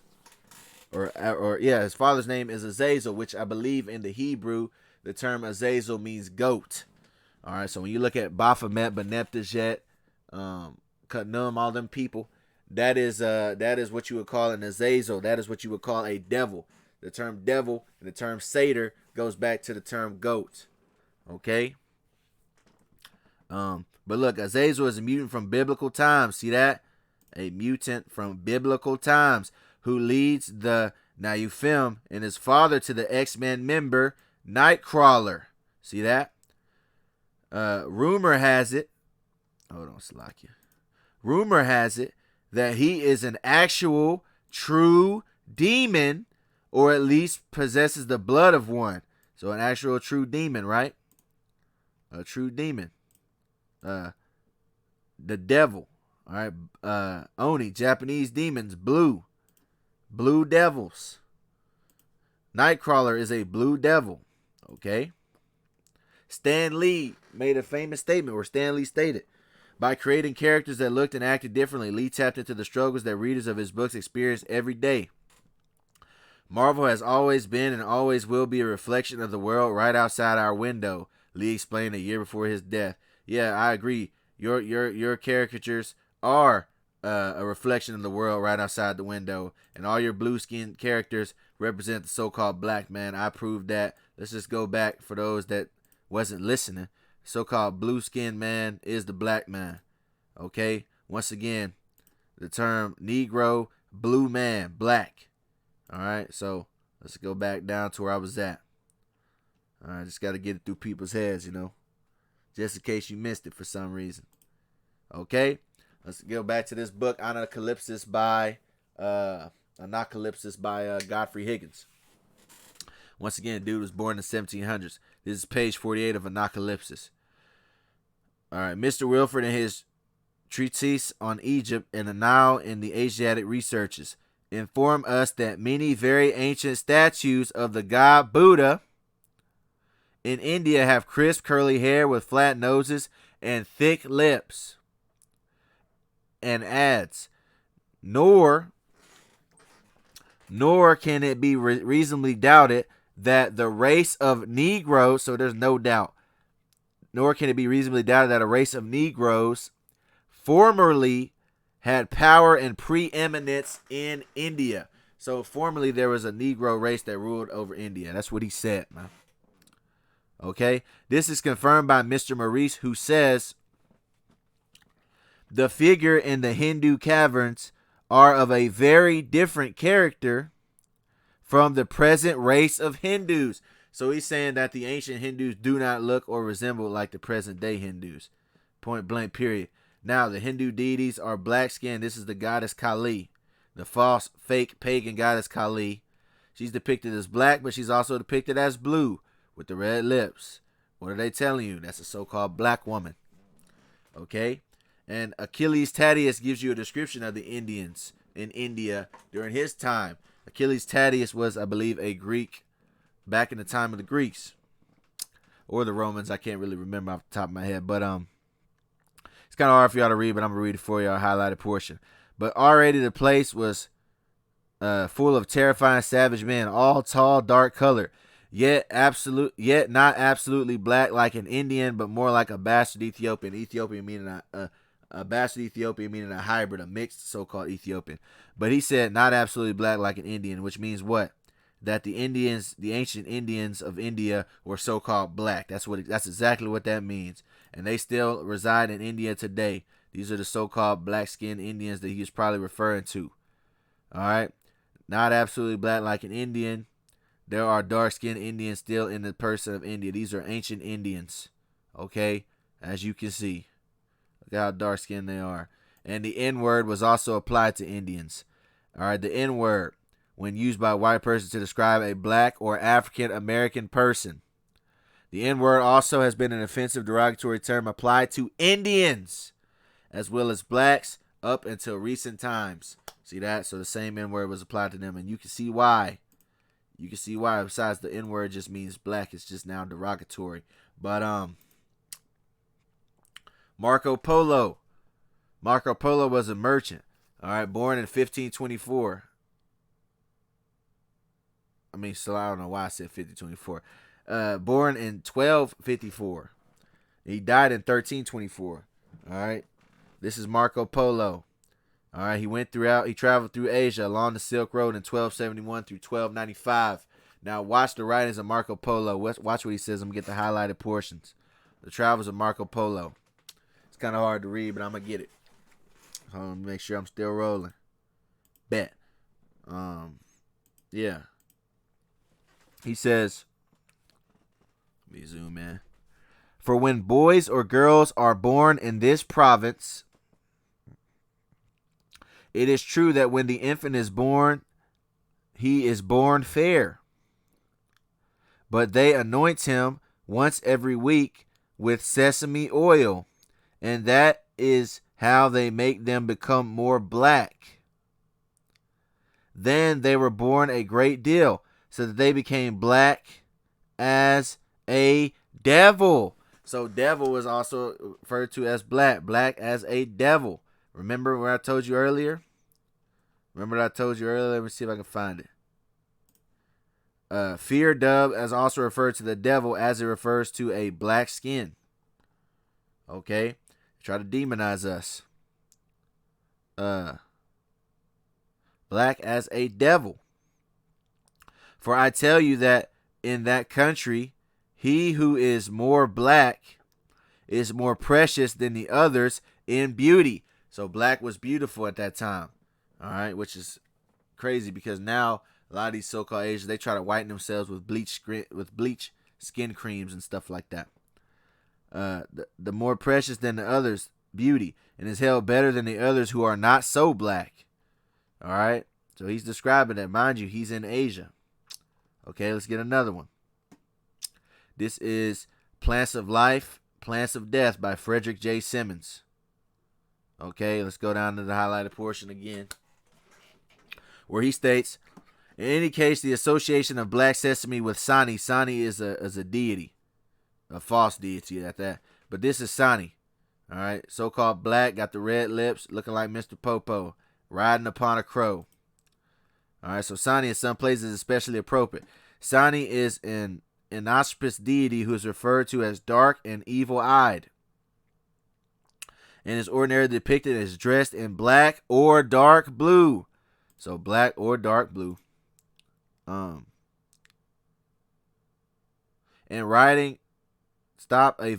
His father's name is Azazel, which I believe in the Hebrew, the term Azazel means goat. All right, so when you look at Baphomet, Beneptajet, Kutnum, all them people, that is what you would call an Azazel. That is what you would call a devil. The term devil and the term satyr goes back to the term goat. Okay? But look, Azazel is a mutant from biblical times. See that? A mutant from biblical times who leads the Nephilim and is father to the X-Men member Nightcrawler. See that? Rumor has it. Hold on, Salakia. Rumor has it that he is an actual, true demon, or at least possesses the blood of one. So an actual, true demon, right? A true demon. The devil. All right. Oni, Japanese demons, blue. Blue devils. Nightcrawler is a blue devil. Okay. Stan Lee made a famous statement where Stan Lee stated, by creating characters that looked and acted differently, Lee tapped into the struggles that readers of his books experience every day. Marvel has always been and always will be a reflection of the world right outside our window, Lee explained a year before his death. Yeah, I agree. Your caricatures are a reflection of the world right outside the window, and all your blue-skinned characters represent the so-called black man. I proved that. Let's just go back for those that wasn't listening. So-called blue-skinned man is the black man. Okay? Once again, the term negro, blue man, black. All right? So let's go back down to where I was at. All right? Just got to get it through people's heads, just in case you missed it for some reason. Okay? Let's go back to this book, Anacalypsis by Godfrey Higgins. Once again, dude was born in the 1700s. This is page 48 of Anacalypsis. All right, Mr. Wilford in his treatise on Egypt and the Nile in the Asiatic Researches inform us that many very ancient statues of the god Buddha in India have crisp curly hair with flat noses and thick lips. And adds, nor can it be reasonably doubted that the race of Negroes, so there's no doubt, nor can it be reasonably doubted that a race of Negroes formerly had power and preeminence in India. So formerly there was a Negro race that ruled over India. That's what he said, man. Okay? This is confirmed by Mr. Maurice, who says, the figure in the Hindu caverns are of a very different character from the present race of Hindus. So he's saying that the ancient Hindus do not look or resemble like the present day Hindus. Point blank, period. Now, the Hindu deities are black skinned. This is the goddess Kali, the false, fake, pagan goddess Kali. She's depicted as black, but she's also depicted as blue with the red lips. What are they telling you? That's a so-called black woman. Okay? And Achilles Tatius gives you a description of the Indians in India during his time. Achilles Tatius was, I believe, a Greek back in the time of the Greeks. Or the Romans. I can't really remember off the top of my head. But it's kind of hard for y'all to read, but I'm going to read it for y'all, a highlighted portion. But already the place was full of terrifying savage men, all tall, dark color, yet not absolutely black like an Indian, but more like a bastard Ethiopian. Ethiopian meaning a bastard Ethiopian meaning a hybrid, a mixed so-called Ethiopian. But he said not absolutely black like an Indian, which means what? That the ancient Indians of India were so-called black. That's exactly what that means. And they still reside in India today. These are the so-called black-skinned Indians that he was probably referring to. All right? Not absolutely black like an Indian. There are dark-skinned Indians still in the person of India. These are ancient Indians. Okay? As you can see. Look how dark-skinned they are. And the N-word was also applied to Indians. All right? The N-word, when used by a white person to describe a black or African American person. The N-word also has been an offensive derogatory term applied to Indians as well as blacks up until recent times. See that? So the same N-word was applied to them, and you can see why. You can see why. Besides, the N-word just means black. It's just now derogatory. But Marco Polo. Marco Polo was a merchant. All right, born in 1524. So I don't know why I said 1524. Born in 1254. He died in 1324. All right. This is Marco Polo. All right. He traveled through Asia along the Silk Road in 1271 through 1295. Now watch the writings of Marco Polo. Watch what he says. I'm going to get the highlighted portions. The travels of Marco Polo. It's kind of hard to read, but I'm going to get it. Hold on, make sure I'm still rolling. Bet. Yeah. He says, let me zoom in. For when boys or girls are born in this province, it is true that when the infant is born, he is born fair. But they anoint him once every week with sesame oil, and that is how they make them become more black. Then they were born a great deal, so that they became black as a devil. So devil is also referred to as black. Black as a devil. Remember what I told you earlier? Let me see if I can find it. Fear dub as also referred to the devil as it refers to a black skin. Okay? Try to demonize us. Black as a devil. For I tell you that in that country, he who is more black is more precious than the others in beauty. So black was beautiful at that time. All right, which is crazy because now a lot of these so-called Asians, they try to whiten themselves with bleach skin creams and stuff like that. The more precious than the others, beauty, and is held better than the others who are not so black. All right, so he's describing that. Mind you, he's in Asia. Okay, let's get another one. This is Plants of Life, Plants of Death by Frederick J. Simmons. Okay, let's go down to the highlighted portion again, where he states, in any case, the association of black sesame with Sani. Sani is a deity, a false deity at that. But this is Sani. All right, so-called black, got the red lips, looking like Mr. Popo, riding upon a crow. All right, so Sani in some places is especially appropriate. Sani is an inauspicious deity who is referred to as dark and evil-eyed, and is ordinarily depicted as dressed in black or dark blue. So black or dark blue. And riding atop a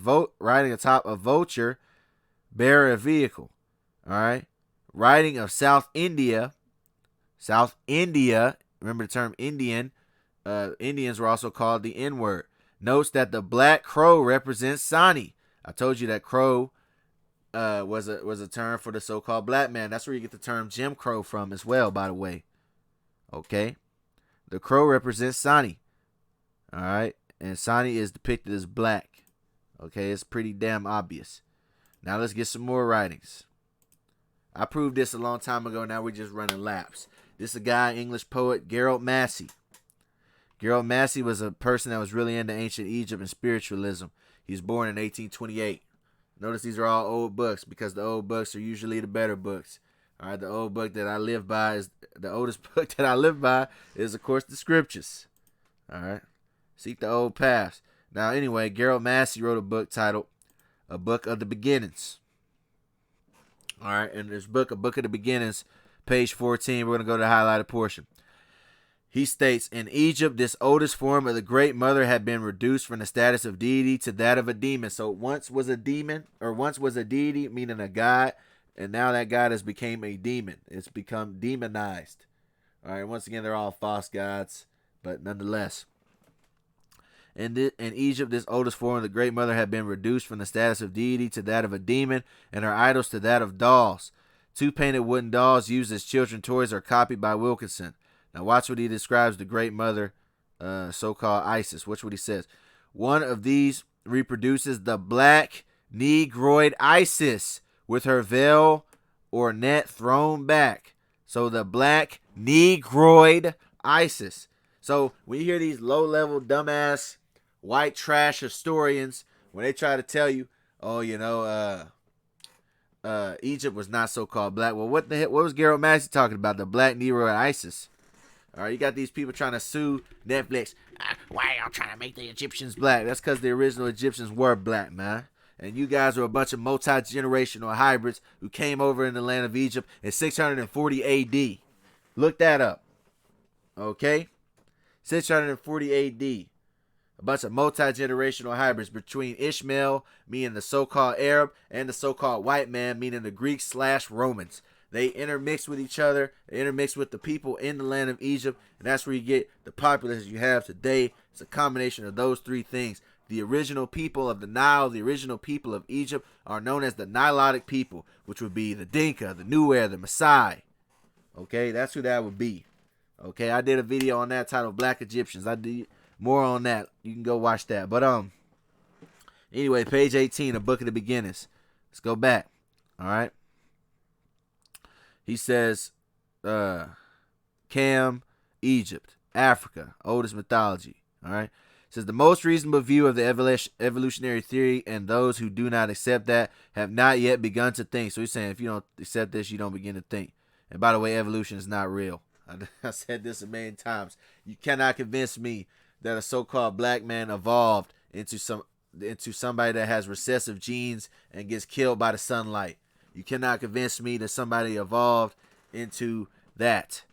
vulture, bear a vehicle. All right, riding of South India. Remember the term Indian. Indians were also called the N-word. Notes that the black crow represents Sani. I told you that crow was a term for the so-called black man. That's where you get the term Jim Crow from as well, by the way. Okay, the crow represents Sani. All right, and Sani is depicted as black. Okay, it's pretty damn obvious. Now let's get some more writings. I proved this a long time ago. Now we're just running laps. This is a guy, English poet, Gerald Massey. Gerald Massey was a person that was really into ancient Egypt and spiritualism. He was born in 1828. Notice these are all old books because the old books are usually the better books. All right, the old book that I live by is the oldest book that I live by is, of course, the scriptures. All right, seek the old paths. Now, anyway, Gerald Massey wrote a book titled "A Book of the Beginnings." All right, in this book, "A Book of the Beginnings," page 14, we're going to go to the highlighted portion. He states, in Egypt, this oldest form of the Great Mother had been reduced from the status of deity to that of a demon. So once was a demon, or once was a deity, meaning a god, and now that god has become a demon. It's become demonized. All right, once again, they're all false gods, but nonetheless. In Egypt, this oldest form of the Great Mother had been reduced from the status of deity to that of a demon, and her idols to that of dolls. 2 painted wooden dolls used as children's toys are copied by Wilkinson. Now watch what he describes the Great Mother, so-called Isis. Watch what he says. One of these reproduces the black negroid Isis with her veil or net thrown back. So the black negroid Isis. So when you hear these low-level, dumbass, white trash historians, when they try to tell you, oh, Egypt was not so-called black. Well, what the heck? What was Gerald Massey talking about? The black negroid Isis. All right, you got these people trying to sue Netflix. Why y'all trying to make the Egyptians Black. That's because the original Egyptians were black, man. And you guys are a bunch of multi-generational hybrids who came over in the land of Egypt in 640 A.D. Look that up. Okay? 640 A.D. A bunch of multi-generational hybrids between Ishmael, meaning the so-called Arab, and the so-called white man, meaning the Greeks/Romans. They intermix with each other. They intermix with the people in the land of Egypt. And that's where you get the populace you have today. It's a combination of those three things. The original people of the Nile, the original people of Egypt, are known as the Nilotic people, which would be the Dinka, the Nuer, the Maasai. Okay, that's who that would be. Okay, I did a video on that titled Black Egyptians. I did more on that. You can go watch that. But anyway, page 18, A Book of the Beginnings. Let's go back. All right. He says, Cam, Egypt, Africa, oldest mythology. All right. It says the most reasonable view of the evolutionary theory, and those who do not accept that have not yet begun to think. So he's saying if you don't accept this, you don't begin to think. And by the way, evolution is not real. I said this a million times. You cannot convince me that a so-called black man evolved into somebody that has recessive genes and gets killed by the sunlight. You cannot convince me that somebody evolved into that.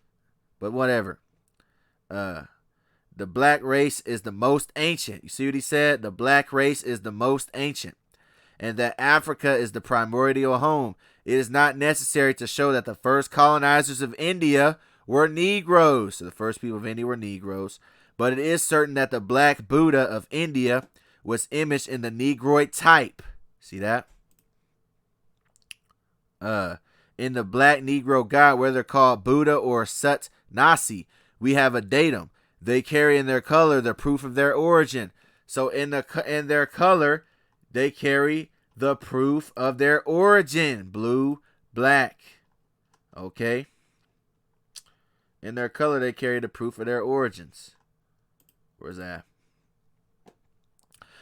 But whatever. The black race is the most ancient. You see what he said? The black race is the most ancient. And that Africa is the primordial home. It is not necessary to show that the first colonizers of India were Negroes. So the first people of India were Negroes. But it is certain that the black Buddha of India was imaged in the Negroid type. See that? In the black Negro god, whether called Buddha or Sut Nasi, we have a datum. They carry in their color the proof of their origin. So in their color, they carry the proof of their origin. Blue, black. Okay? In their color, they carry the proof of their origins. Where's that?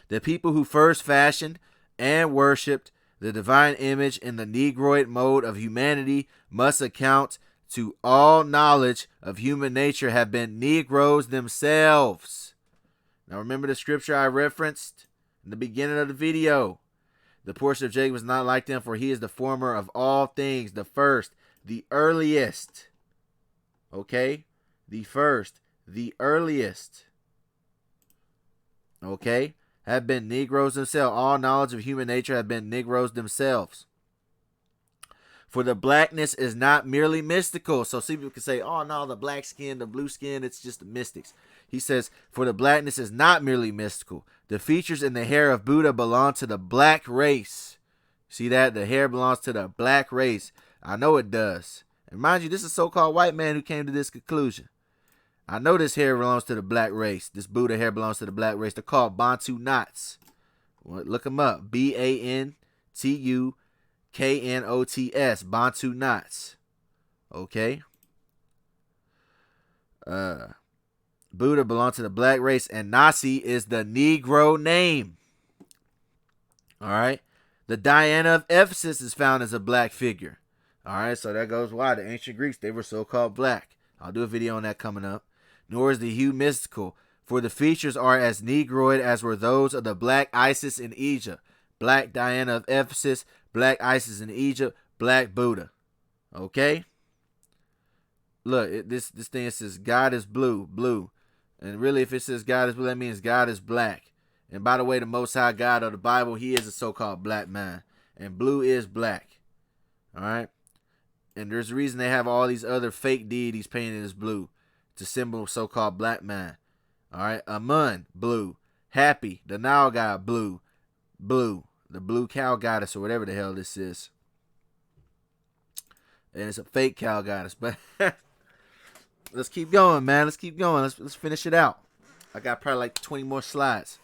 The people who first fashioned and worshipped the divine image in the Negroid mode of humanity must account to all knowledge of human nature have been Negroes themselves. Now remember the scripture I referenced in the beginning of the video. The portion of Jacob is not like them, for he is the former of all things, the first, the earliest. Okay? The first, the earliest. Okay? Have been Negroes themselves. All knowledge of human nature have been Negroes themselves. For the blackness is not merely mystical. So some people can say, oh no, the black skin, the blue skin, it's just the mystics. He says, for the blackness is not merely mystical. The features in the hair of Buddha belong to the black race. See that? The hair belongs to the black race. I know it does. And mind you, this is a so-called white man who came to this conclusion. I know this hair belongs to the black race. This Buddha hair belongs to the black race. They're called Bantu knots. Well, look them up. Bantuknots. Bantu knots. Okay. Buddha belonged to the black race, and Nasi is the Negro name. All right. The Diana of Ephesus is found as a black figure. All right, so that goes why the ancient Greeks, they were so-called black. I'll do a video on that coming up. Nor is the hue mystical, for the features are as negroid as were those of the black Isis in Egypt, black Diana of Ephesus, black Isis in Egypt, black Buddha. Okay? Look, this thing says God is blue, blue. And really, if it says God is blue, that means God is black. And by the way, the Most High God of the Bible, he is a so-called black man. And blue is black. All right? And there's a reason they have all these other fake deities painted as blue to symbol so-called black man. All right? Amun, blue. Happy, the Nile god, blue. Blue. The blue cow goddess or whatever the hell this is. And it's a fake cow goddess. But let's keep going, man. Let's keep going. Let's finish it out. I got probably like 20 more slides.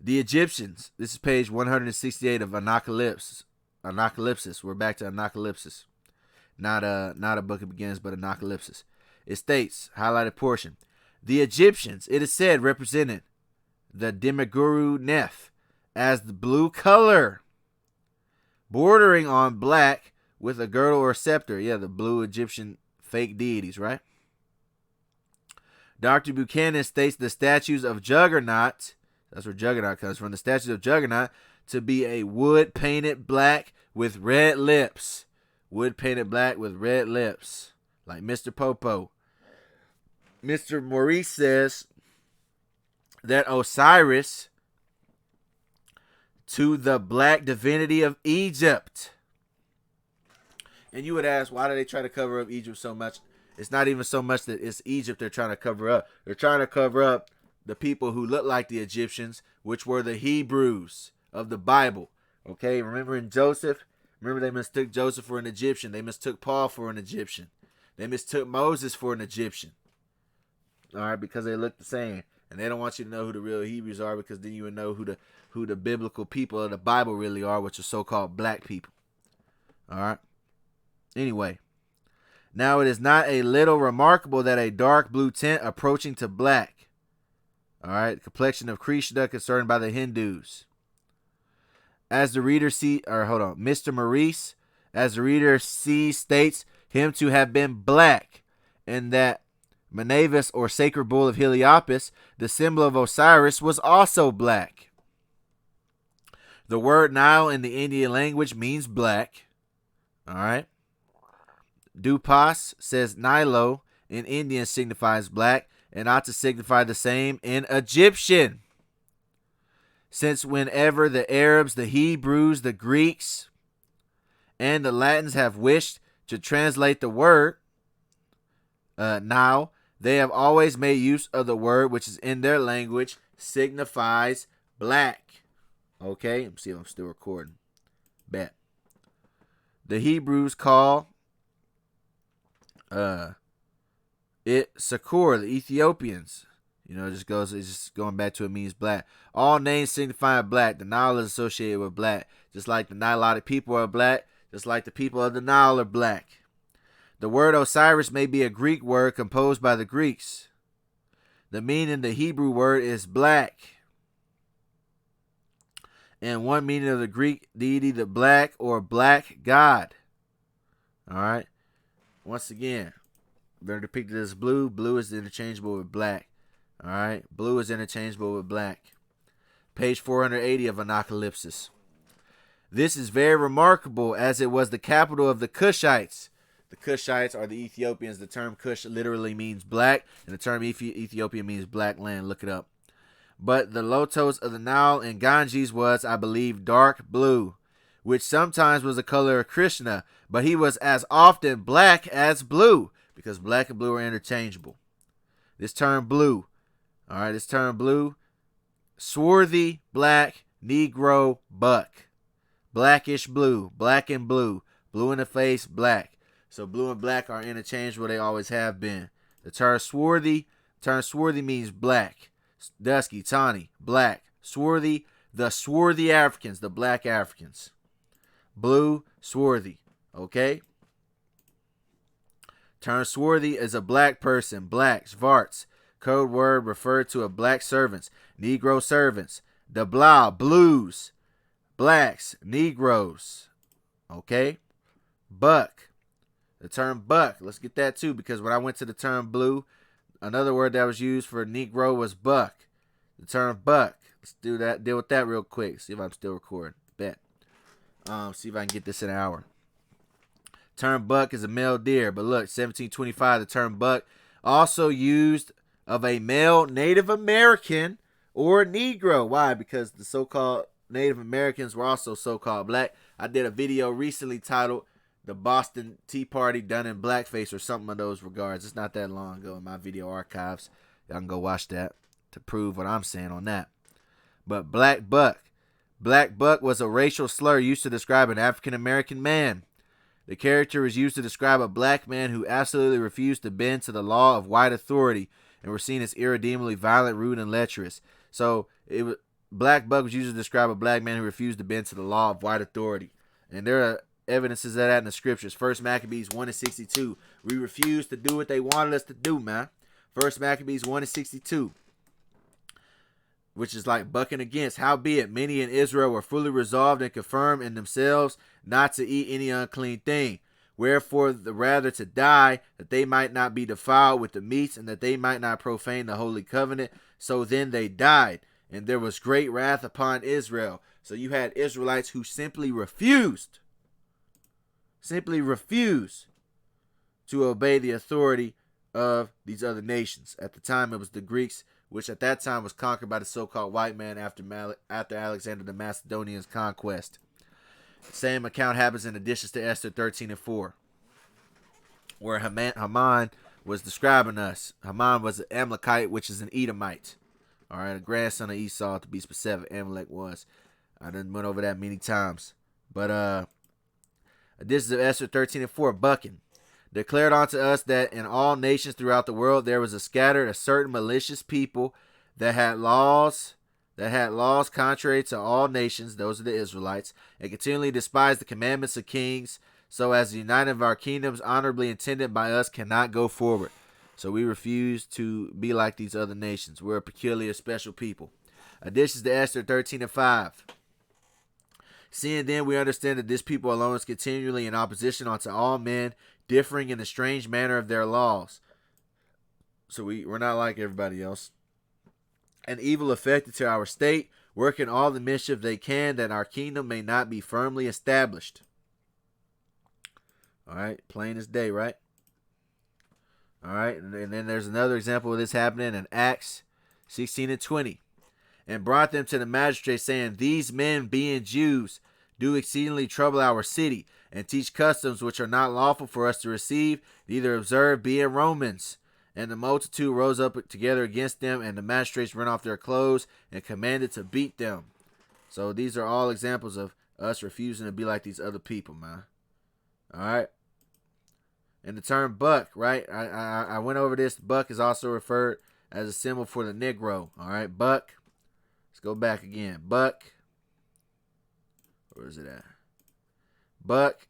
The Egyptians. This is page 168 of Anacalypsis. We're back to Anacalypsis. Not a book of beginnings, but Anacalypsis. It states, highlighted portion, the Egyptians, it is said, represented the Demiguru Neph as the blue color, bordering on black with a girdle or scepter. Yeah, the blue Egyptian fake deities, right? Dr. Buchanan states the statues of Juggernaut, that's where Juggernaut comes from, the statues of Juggernaut to be a wood painted black with red lips. Wood painted black with red lips. Like Mr. Popo. Mr. Maurice says that Osiris to the black divinity of Egypt. And you would ask, why do they try to cover up Egypt so much? It's not even so much that it's Egypt they're trying to cover up. They're trying to cover up the people who look like the Egyptians, which were the Hebrews of the Bible. Okay, remember in Joseph? Remember they mistook Joseph for an Egyptian. They mistook Paul for an Egyptian. They mistook Moses for an Egyptian. All right, because they look the same. And they don't want you to know who the real Hebrews are, because then you would know who the biblical people of the Bible really are, which are so-called black people. All right. Anyway. Now it is not a little remarkable that a dark blue tint approaching to black. All right. Complexion of Krishna concerned by the Hindus. As the reader Mr. Maurice, as the reader sees, states him to have been black, and that Manavus, or sacred bull of Heliopolis, the symbol of Osiris, was also black. The word Nile in the Indian language means black. All right. Dupas says Nilo in Indian signifies black and ought to signify the same in Egyptian. Since whenever the Arabs, the Hebrews, the Greeks, and the Latins have wished to translate the word Nile, they have always made use of the word which is in their language signifies black. Okay, let's see if I'm still recording. Bet. The Hebrews call it Sakur, the Ethiopians. It's just going back to it means black. All names signifying black. The Nile is associated with black. Just like the Nilotic people are black, just like the people of the Nile are black. The word Osiris may be a Greek word composed by the Greeks. The meaning of the Hebrew word is black. And one meaning of the Greek deity, the black or black god. All right. Once again, they're depicted as blue. Blue is interchangeable with black. All right. Blue is interchangeable with black. Page 480 of Anacalypsis. This is very remarkable, as it was the capital of the Cushites. The Cushites are the Ethiopians. The term Cush literally means black, and the term Ethiopia means black land. Look it up. But the lotos of the Nile and Ganges was, I believe, dark blue, which sometimes was the color of Krishna, but he was as often black as blue, because black and blue are interchangeable. This term blue, all right, this term blue, swarthy, black, negro, buck. Blackish blue, black and blue, blue in the face, black. So blue and black are interchangeable. They always have been. The term swarthy means black. Dusky, tawny, black. Swarthy, the swarthy Africans, the black Africans. Blue, swarthy. Okay? Term swarthy is a black person. Black, Schwarz. Code word referred to a black servants. Negro servants. The blau, blues. Blacks, Negroes. Okay? Buck. The term buck. Let's get that too, because when I went to the term blue, another word that was used for negro was buck. The term buck. Let's do that. Deal with that real quick. See if I'm still recording. Bet. See if I can get this in an hour. Term buck is a male deer, but look, 1725, the term buck also used of a male Native American or Negro. Why? Because the so-called Native Americans were also so-called black. I did a video recently titled "The Boston Tea Party Done in Blackface" or something of those regards. It's not that long ago in my video archives. Y'all can go watch that to prove what I'm saying on that. But black buck. Black buck was a racial slur used to describe an African American man. The character was used to describe a black man who absolutely refused to bend to the law of white authority and were seen as irredeemably violent, rude, and lecherous. So black buck was used to describe a black man who refused to bend to the law of white authority. And there are evidences of that in the scriptures. 1 Maccabees 1:62. We refused to do what they wanted us to do, man. 1 Maccabees 1:62. Which is like bucking against. Howbeit, many in Israel were fully resolved and confirmed in themselves not to eat any unclean thing. Wherefore, the rather to die, that they might not be defiled with the meats, and that they might not profane the holy covenant. So then they died, and there was great wrath upon Israel. So you had Israelites who simply refused to obey the authority of these other nations. At the time, it was the Greeks, which at that time was conquered by the so-called white man after Alexander the Macedonian's conquest. The same account happens in addition to Esther 13:4, where Haman was describing us. Haman was an Amalekite, which is an Edomite. All right, a grandson of Esau, to be specific. Amalek was. I done went over that many times. But this is Esther 13:4, bucking. Declared unto us that in all nations throughout the world there was a certain malicious people that had laws contrary to all nations, those are the Israelites, and continually despised the commandments of kings, so as the uniting of our kingdoms honorably intended by us cannot go forward. So we refuse to be like these other nations. We're a peculiar, special people. Additions to Esther 13:5. Seeing then we understand that this people alone is continually in opposition unto all men, differing in the strange manner of their laws. So we're not like everybody else. And evil affected to our state, working all the mischief they can, that our kingdom may not be firmly established. All right, plain as day, right? All right, and then there's another example of this happening in Acts 16:20. And brought them to the magistrate, saying, These men, being Jews, do exceedingly trouble our city, and teach customs which are not lawful for us to receive, neither observe, being Romans. And the multitude rose up together against them, and the magistrates rent off their clothes, and commanded to beat them. So these are all examples of us refusing to be like these other people, man. All right. And the term buck, right? I went over this. Buck is also referred as a symbol for the Negro. All right, buck. Let's go back again. Buck. Where is it at? Buck,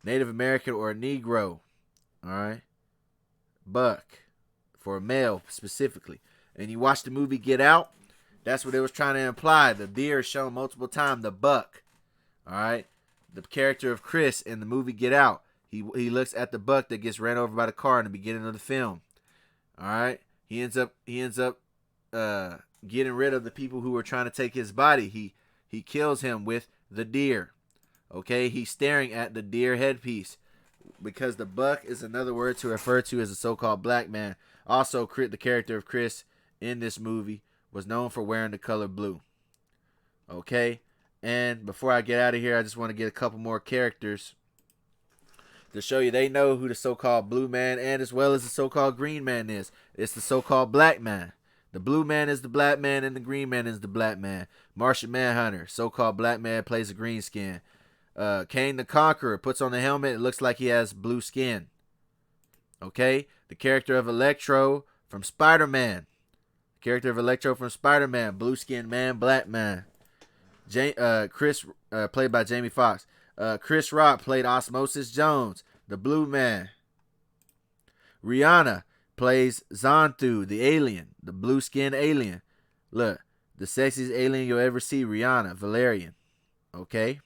Native American or Negro. All right. Buck. For a male specifically. And you watch the movie Get Out. That's what it was trying to imply. The deer is shown multiple times. The buck. All right. The character of Chris in the movie Get Out. He looks at the buck that gets ran over by the car in the beginning of the film. All right. He ends up getting rid of the people who were trying to take his body. He kills him with the deer. Okay, he's staring at the deer headpiece, because the buck is another word to refer to as a so-called black man. Also, the character of Chris in this movie was known for wearing the color blue. Okay, and before I get out of here, I just want to get a couple more characters to show you they know who the so-called blue man and as well as the so-called green man is. It's the so-called black man. The blue man is the black man and the green man is the black man. Martian Manhunter, so-called black man, plays a green skin. Kane the Conqueror puts on the helmet. It looks like he has blue skin. Okay? The character of Electro from Spider-Man. Blue skin man, black man. Chris, played by Jamie Foxx. Chris Rock played Osmosis Jones, the blue man. Rihanna plays Xanthu, the alien, the blue skin alien. Look, the sexiest alien you'll ever see, Rihanna, Valerian. Okay?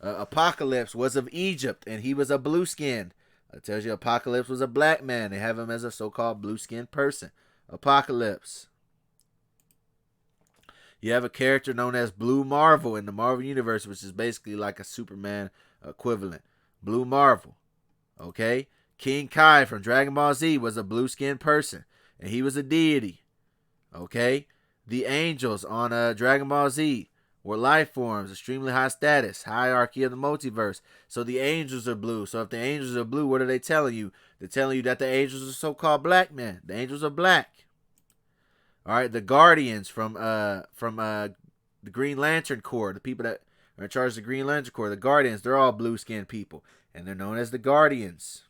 Apocalypse was of Egypt, and he was a blue-skinned. It tells you Apocalypse was a black man. They have him as a so-called blue-skinned person. Apocalypse. You have a character known as Blue Marvel in the Marvel Universe, which is basically like a Superman equivalent. Blue Marvel. Okay? King Kai from Dragon Ball Z was a blue-skinned person, and he was a deity. Okay? The angels on Dragon Ball Z were life forms, extremely high status, hierarchy of the multiverse. So the angels are blue. So if the angels are blue, what are they telling you? They're telling you that the angels are so-called black men. The angels are black. All right, the Guardians from the Green Lantern Corps, the people that are in charge of the Green Lantern Corps, the Guardians, they're all blue-skinned people, and they're known as the Guardians.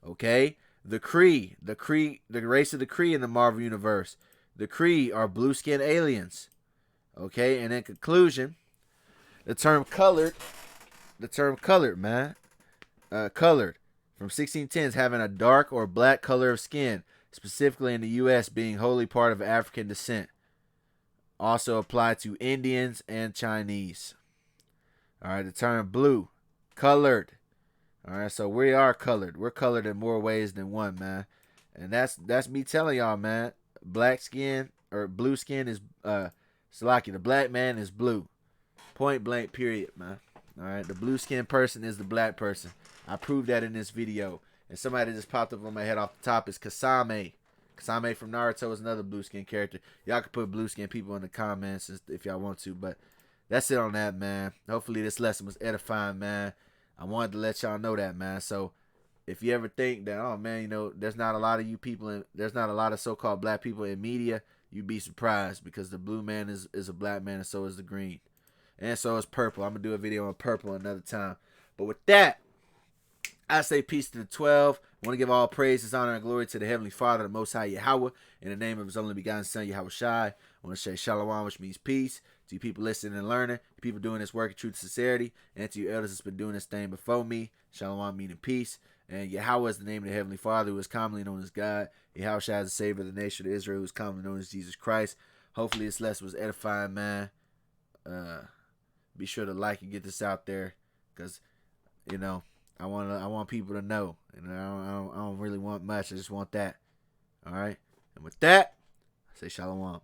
Okay, the Kree, the race of the Kree in the Marvel Universe, the Kree are blue-skinned aliens. Okay, and in conclusion, the term colored, man, colored from 1610s having a dark or black color of skin, specifically in the U.S. being wholly part of African descent. Also applied to Indians and Chinese. All right, the term blue, colored. All right, so we are colored. We're colored in more ways than one, man. And that's me telling y'all, man. Black skin or blue skin is Salaki. The black man is blue. Point blank, period, man. All right, the blue skinned person is the black person. I proved that in this video. And somebody just popped up on my head off the top is Kasame. Kasame from Naruto is another blue skin character. Y'all can put blue skin people in the comments if y'all want to. But that's it on that, man. Hopefully this lesson was edifying, man. I wanted to let y'all know that, man. So if you ever think that, oh man, you know, there's not a lot of you people there's not a lot of so-called black people in media, you'd be surprised because the blue man is a black man and so is the green. And so is purple. I'm going to do a video on purple another time. But with that, I say peace to the 12. I want to give all praises, honor, and glory to the Heavenly Father, the Most High Yahawah, in the name of His only begotten Son, yahawashi. I want to say shalom, which means peace, to you people listening and learning, to people doing this work in truth and sincerity, and to you elders that's been doing this thing before me. Shalom meaning peace. And Yahawah is the name of the Heavenly Father, who is commonly known as God. Yahawashi is the Savior of the nation of Israel, who is commonly known as Jesus Christ. Hopefully this lesson was edifying, man. Be sure to like and get this out there, because, you know, I want people to know. And I don't really want much. I just want that. All right. And with that, I say shalom.